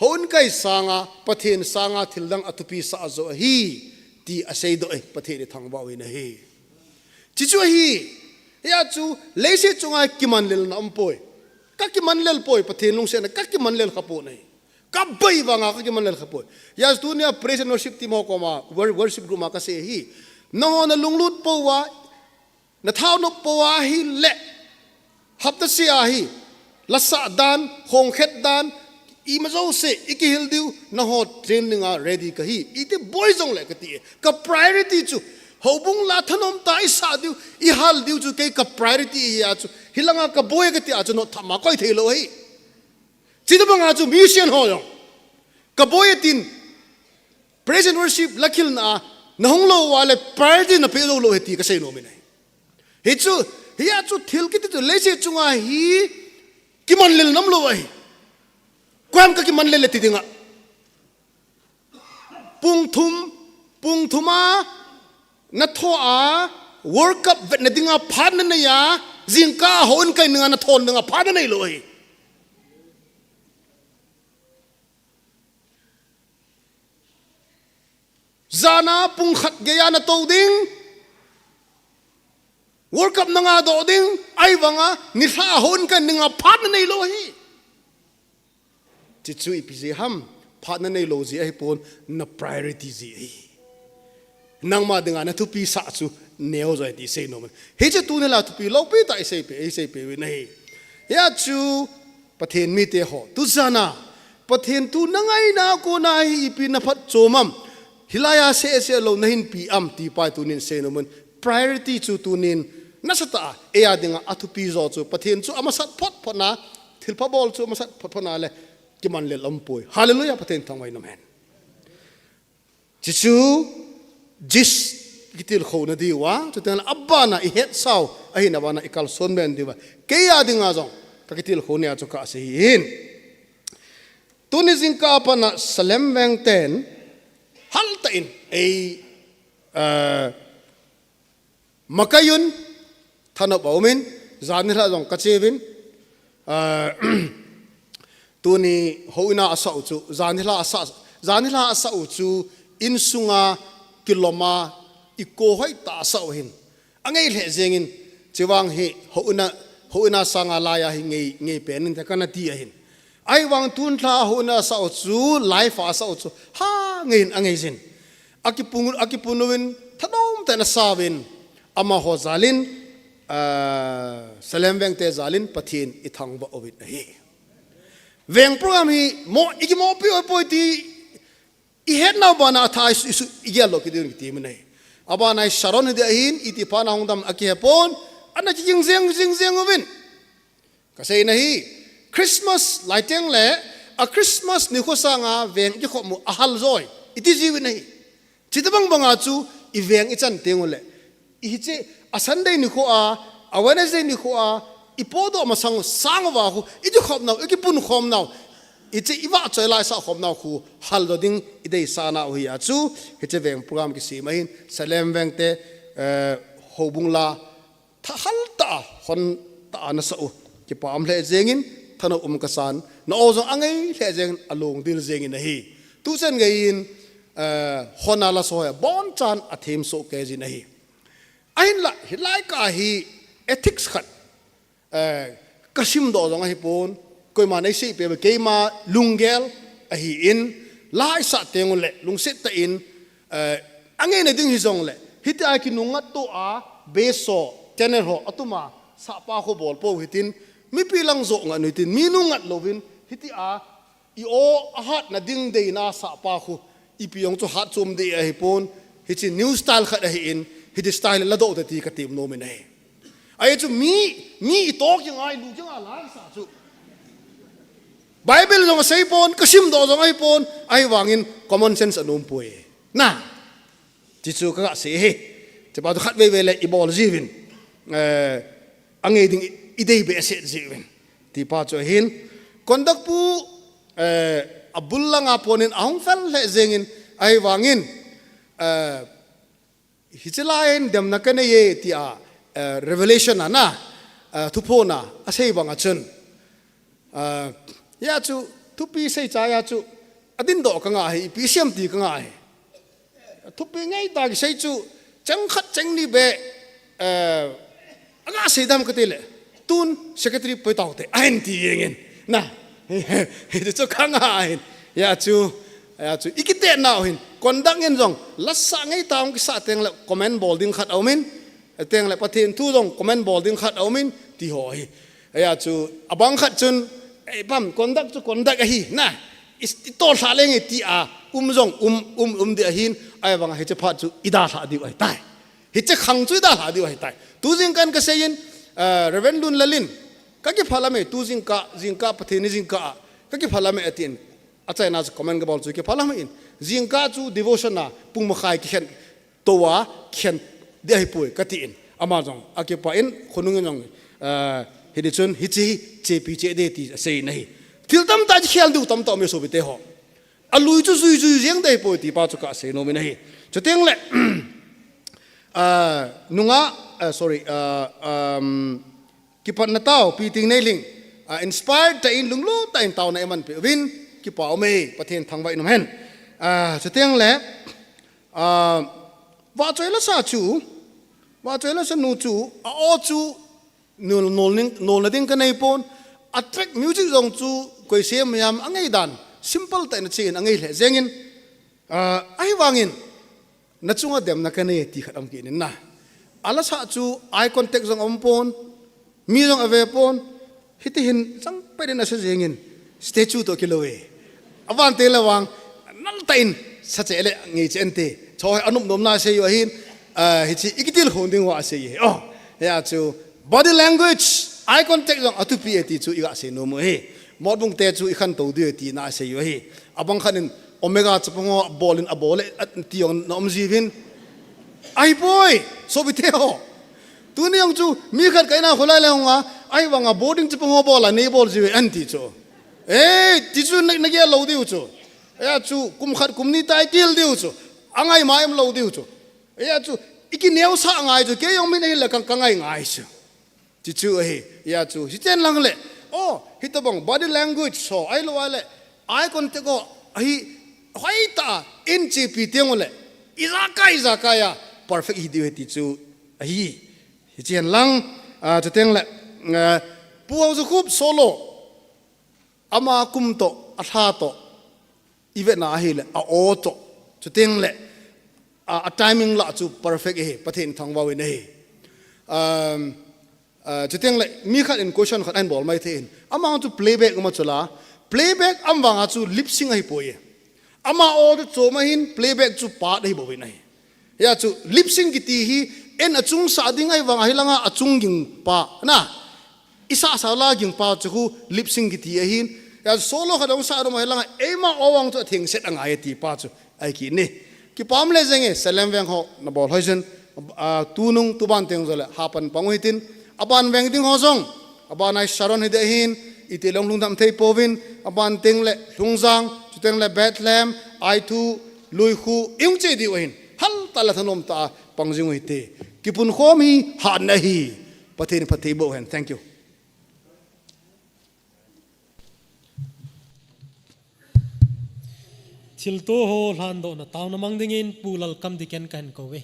hon kai sanga pathen sanga thildang atupi sa zo hi ti asei do pathen thang ba wi na hi chi chu hi ya chu leise chunga kiman lel na ampoi ka kiman lel poi pathen lung se na ka kiman lel khapo nei ka bai wanga ka kiman lel khapo ya tu ne praise and worship team ko ma worship group ma ka se hi no na lunglut po wa na thau no po wa hi le hapta si a hi lasa dan hong khet dan I mazo se ikihil diu na ho training a ready ka hi ite boy jong le ka ti ka priority chu hobung la thanom ta isa diu I hal diu chu ke ka priority ya chu hilanga ka boy ka ti a chu no thama koi thelo hi chidu banga chu mission ho yo ka boy tin praise and worship lakhil na nahong lo wale priority na pe lo heti ka sei no mi nai hi chu hiya chu thil ki tu le se chunga hi kiman lel nam lo ai kwam ka kiman lel ti dinga pung thuma na tho a world cup vet na dinga phan na ya jingka hon kai nga na thon nga phan na lo ai zana pung khat ge ya na to ding world cup nga do ding ai wanga ni sa hon kan nga phat nei lo hi chi chui pi ji ham phat nei lo ji ai pon na priority ji hi nang ma dinga na tu pi sa chu neo zai ti sei no man he che tu ne la tu pi lo pi ta sei pe we nei ya chu pathen mi te ho tu zana pathen tu nangai na ko na hi pi na phat chomam hilaya se lo na hin pi am ti pa tu nin sei no man priority chu tu nin nasata eya dinga atupi zo chu pathen chu amasat phot na thilpa bol chu amasat phot na le kiman le lampoi hallelujah pathen thangwai na man chỉ chú jis kitil khâu na diwa cho tên là abba na ihet sao ahi na bana ikal son ben diwa keya dinga zong ka kitil khâu ne cho ka se hin tunizin ka pa na salem weng ten hal ta in makayun thano baumin zanira zong ka chevin tuni hoina asa uchu zanila asa uchu insunga kiloma iko hoi ta sao hin angai le jengin chiwang hi hoina sanga laya hi ngei penin ta kana ti hin ai wang tun tha hoina sao chu life asa uchu ha ngein angai jin akipunuwin thanom ta na sawin ama ho zalin salem weng te zalin pathin ithang ba ovit hi veng program hi mo igimo pi oi ti I het now bana thai isu igelo kidir ki tim nei aba nai sharon de hin iti pa na hungdam aki hepon ana jing zeng ovin ka sei na hi Christmas lighting le a Christmas ni kho sanga veng ki kho mu ahal zoi iti jiwi nei chitabang banga chu I veng I chan tengole I che a Sunday ni kho a Wednesday ni kho a I podo ma sang wa khu I ju khom naw ki pun khom naw ichi iwa choi lai sa khom naw khu hal do ding idei sana hu ya chu heche veng program ki si mahin salem veng te hobung la tha hal ta hon ta na sa u ki pam le jengin thano ka san no ozong angai le jeng along dil jengin hi tu sen ngai in hona la so ya bon chan athim so ke ji nahi ain la hilai ka hi ethics khat kasim do jong hi pon koi ma nei sei pe ke ma lungel a hi in lai sa teng le lung set ta in ange ne ding hi jong le hita ki nunga to a beso tener ho atuma sa pa kho bol po hitin mi pilang zo nga nutin mi nungat lovin hiti a I o a hat na ding de na sa pa kho I piong to hat chum de a hi pon hiti new style khat a hi in hiti style la do ta ti ka tim no mi nei ai chu mi to ki ngai lu jang a lai sa chu Bible jong sei pon kasim do jong ai pon ai wangin common sense anum pui na ti chu ka se he te ba khat ve le I bol jivin ange ding idei be se jivin ti pa cho hin kondak pu abulla nga ponin ahong fel le jengin ai wangin hichelain dem na kane ye ti a revelation na thupona asei banga chun ya chu thupi sei cha ya chu adin do ka nga hi pi siam ti ka nga hi thupi ngai ta ki sei chu chang khat chang ni be anga sei dam ka tele tun secretary poi tau te ain ti yengin na he chu ka nga hin ya chu ikite na hin kondang en jong lasa ngai taung ki sa teng le comment bolding khat aumin teng le pathin thu jong comment bolding khat aumin ti hoi ya chu abang khat chun pam kondak hi na to sa leng ti a jong de hin ai wang he che pha chu ida sa di ai tai he che khang chu da sa di ai tai tu jing kan ka seyin reverend lalin ka ki phala me tu jing ka pathini jing ka ki phala me atin achai na comment ga bol chu ki phala me in jing ka chu devotion na pung ma khai ki khen to wa khen de ai pui ka ti in ama jong akipa in khunung jong hedi chun hichi chepi che de ti sei nahi til tam ta khel du tam to me so bite ho alui chu zui jeng dei po ti pa chu ka sei no me nahi chuteng le nunga sorry kipat na tao piting nailing inspired ta in lunglu ta in tao na eman pe win ki pa me pathen thang vai nom hen chuteng le wa choi la sa chu wa choi la sa nu chu a o chu nol na ding ka nei pon attract music jong chu koi sem yam angai dan simple ta na chin angai le zengin ai wangin na chunga dem na ka nei ti khatam ki na ala sa chu eye contact jong om pon mi jong ave pon hiti hin chang pe na sa zengin statue to kilowe awan te lawang nal tain sa che le ngi chen te choi anup nom na se yo hin hichi ikitil honding wa se ye oh ya chu body language eye contact jong atu pi ti chu iga se no mo he modbung te chu ikhan to de ti na se yo he abang khanin omega chapango bolin abole tiong nom jivin ai boy so biteo tu ni ang chu mi khat kaina khulai le honga ai wanga boarding chapango bola ne bol jive anti chu ti chu na ge lo diu chu ya chu kum khat kum ni tai til diu chu angai mai em lo diu chu ya chu iki neu sa ngai chu ke yong mi nei la kang kangai ngai chu ti chu he ya chu si chen lang le hitabong body language so ai lo ale ai kon te ko ai ta in chi pi tiang le izaka ya perfect hi diu ti chu hi chen lang chu teng le puaw zu khup solo ama kum to atha to ive na hi le a o to chu teng le a timing la chu perfect he pathin thang wa ne chu teng le mi khat in question khat an bol mai the in ama chu playback ma chula playback am wanga chu lip sync hi poye ama o chu ma hin playback chu pa dei bo nai ya chu lip sync ki ti hi en achung sa ding ai wanga hilanga achung ging pa na isa sa la ging pa chu lip sync ki ti hin ya solo kha dong sa ro ma hilanga ema owang chu thing set anga ai ti pa chu ai ki ni ki pam le jenge salam weng ho na bol hoisen tu nung tu ban teng zole hapan panguitin aban weng ding ho song aban ai sharon hide hin itilong lungdam thei povin aban teng le lungzang chuteng le bethlehem ai thu lui khu ing che di oin hal tala thanom ta pangjing uite kipun khom hi ha na hi pathin pathi bo hen thank you thil to ho hlan do na taw na mang dingin pulal kam diken kan ko we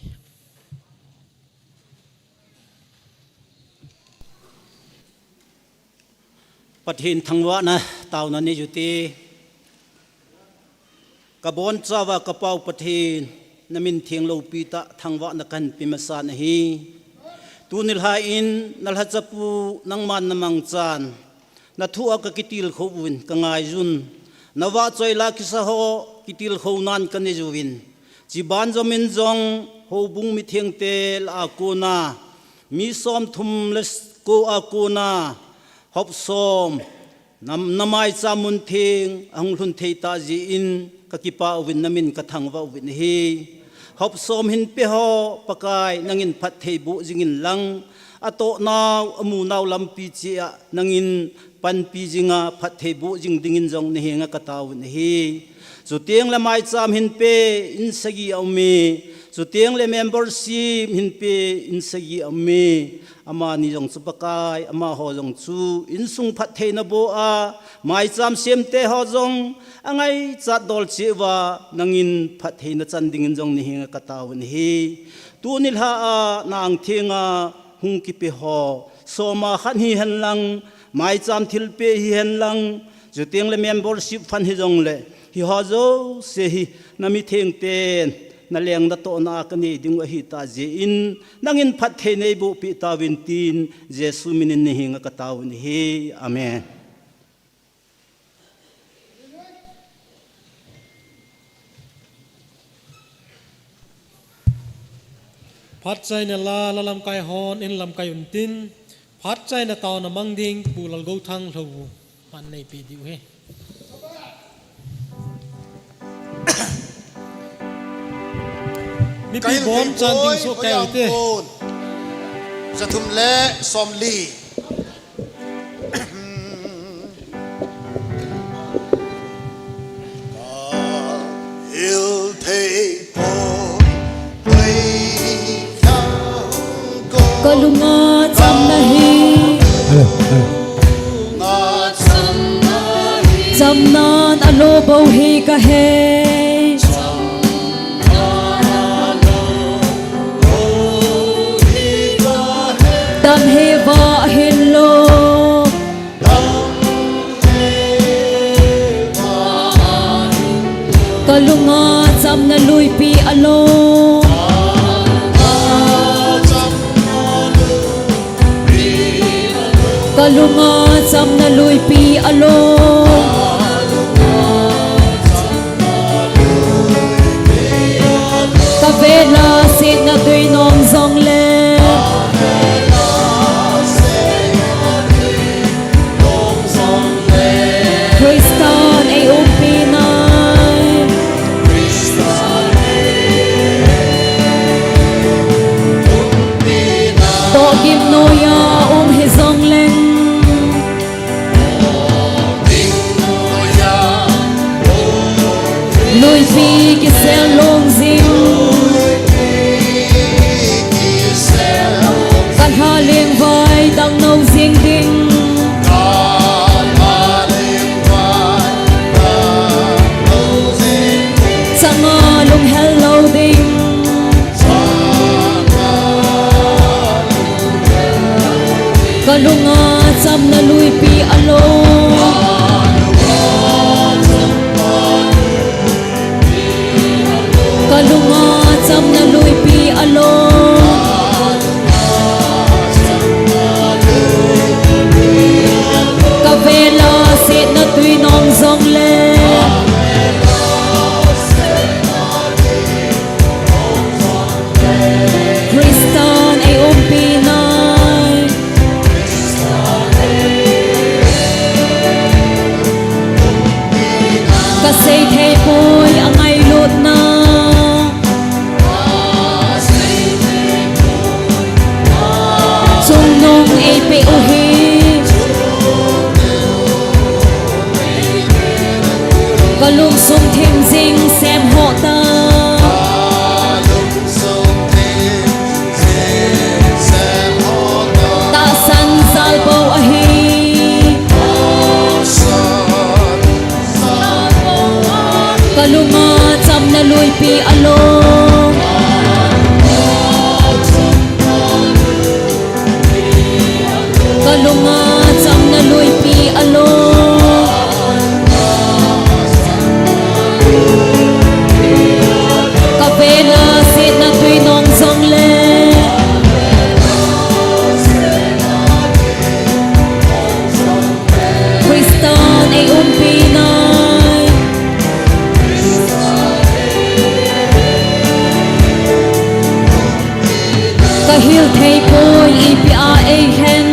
pathin thangwa na taw na ni juti kabon chawa kapau pathin namin thiang lo pita thangwa na kan pimasa na hi tunil ha in nalha chapu nangman namang chan na thua ka kitil khowin ka ngai jun nawa choila kisa ho kitil khownan kan ni juwin jiban zomin jong ho bung mi thiang te la ko na mi som thum les ko akuna hop som namai chamun thing ang lun thei ta ji in ka kipa win namin ka thangwa win hi hop som hin pe ho pakai nangin phat thei bu jingin lang ato naw amu naw lampi chia nangin pan pi jinga phat thei bu jing dingin jong ne henga ka taw ne hi zu tiang la mai cham hin pe in sagi awme zu tiang le membership hin pe in sagi awme ama ni jong chu pakai ama ho jong chu in sung phat thei na bo a mai cham sem te ho jong angai chat dol chi wa nangin phat thei na chan dingin jong ni henga ka taw ne hi tu nil ha a nang thinga hung ki pe ho soma khan hi han lang mai cham thil pe hi han lang zu tiang le membership fan hi jong le hi ho zo se hi nami theng ten na leng da to na ka ni ding hi ta je in nangin phat the nei bu pi ta win tin jesu minin ni hinga ka taw ni hi amen phat chai na la lam kai hon in lam kai un tin phat chai na taw na mang ding pulal go thang lo pan nei pi diu he mi pi bom chan ding so kai te zathum le som li il thei po ko lunga cham na hi cham nan alo bo hi ka he dam he va hello kalunga cham na lui pi alo kalunga cham na lui pi alo kavela sit na tui nom zong le Kristan ay umpi nai phi ki sel long zing kan ha leng vai dang nâu zing ding sanga lung hello ding kalunga cham na lui pi alo kalunga cham na lui pi alo kavela se na tui nong zong le Kristan ay umpinay kasay thay po'y ang ay lut na chung nung ay piuhi kalung sung thêm dinh xem hộ ta ta san zal bầu ahi kalunga cham na lui pi alo kalunga cham na lui pi alo kavela sit na tui nong zong le Kristan ay umpinay kahil thay po'y ipia ay hen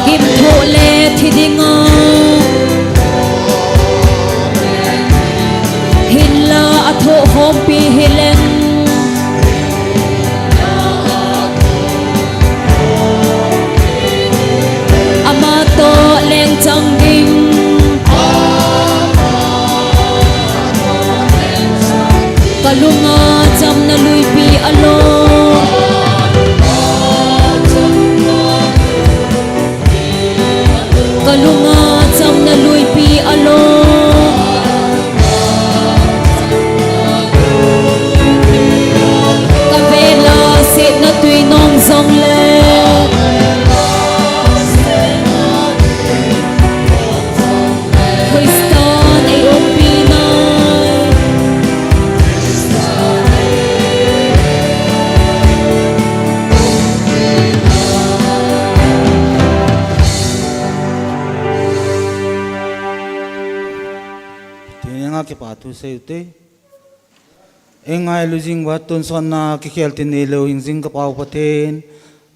kim tho le thidinga hinla atho hom pi hilen amato leng changging kalunga cham na lui pi alo kalunga cham na lui pi alo kavela sit na tui nong zong le Kristan ay umpinay Tinga ke patu se ute engai lujing wa tun son na ki khel tin ne lo hing jing ka pau pathen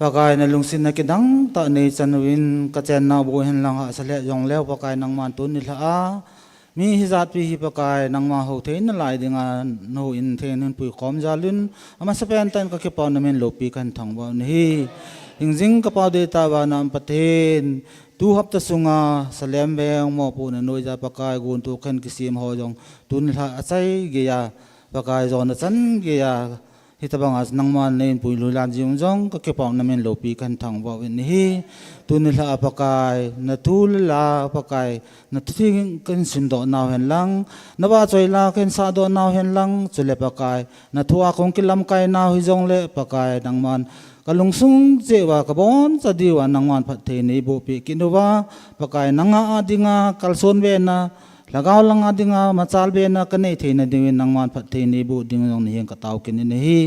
pakai na lungsin na kidang ta nei chanwin ka chen na bo hen lang ha sale yong lew pakai nang man tun ni la a mi hi zat pi hi pakai nang ma ho thein na lai dinga no in then hin pui khom jalun ama sapen tan ka ke pau na men lo pi kan thang ba ni hing jing ka pau de ta ba nam pathen tu hap ta sunga salem beng mo pu na noi ja pakai gun tu khen kisim ho jong tun la achai ge ya pakai zon na chan ge ya hitabang as nangman nein pui lulan jiung jong ka ke pau na men lo pi kan thang ba ni hi tun la pakai na tul la pakai na thing kan sim do naw hen lang na ba choi la ken sa do naw hen lang chule pakai na thua kong kilam kai naw hi jong le pakai nangman kalung sung je wa kabon cha diwa nangwan phat the nei bo pi kinuwa pakai nanga adinga kalson ve na lagaw lang adinga machal be na kanei the na diwin nangwan phat the nei bo ding jong ni ka taw kin ni hi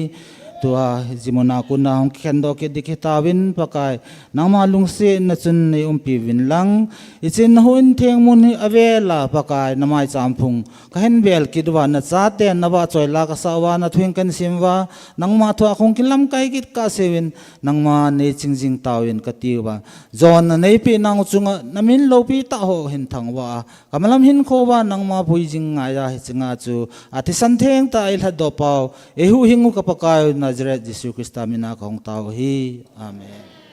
tua jimona kuna hong khen do ke dikhe tawin pakai nangma lungse na chun nei umpi win lang ichin hun theng mun hi avela pakai namai champhung ka hen bel kidwa na cha te na ba choi la ka sawa na thwing kan simwa nangma thwa khong kilam kai kit ka sewin nangma nei chingjing tawin ka tiwa zon na nei pi nang chunga namin lo pi ta ho hin thangwa kamalam hin khowa nangma puijing nga ya hi chinga chu ati san theng ta il ha do pau ehu hingu ka pakai Nazareth Jesus Christ mina kong tao hi amen.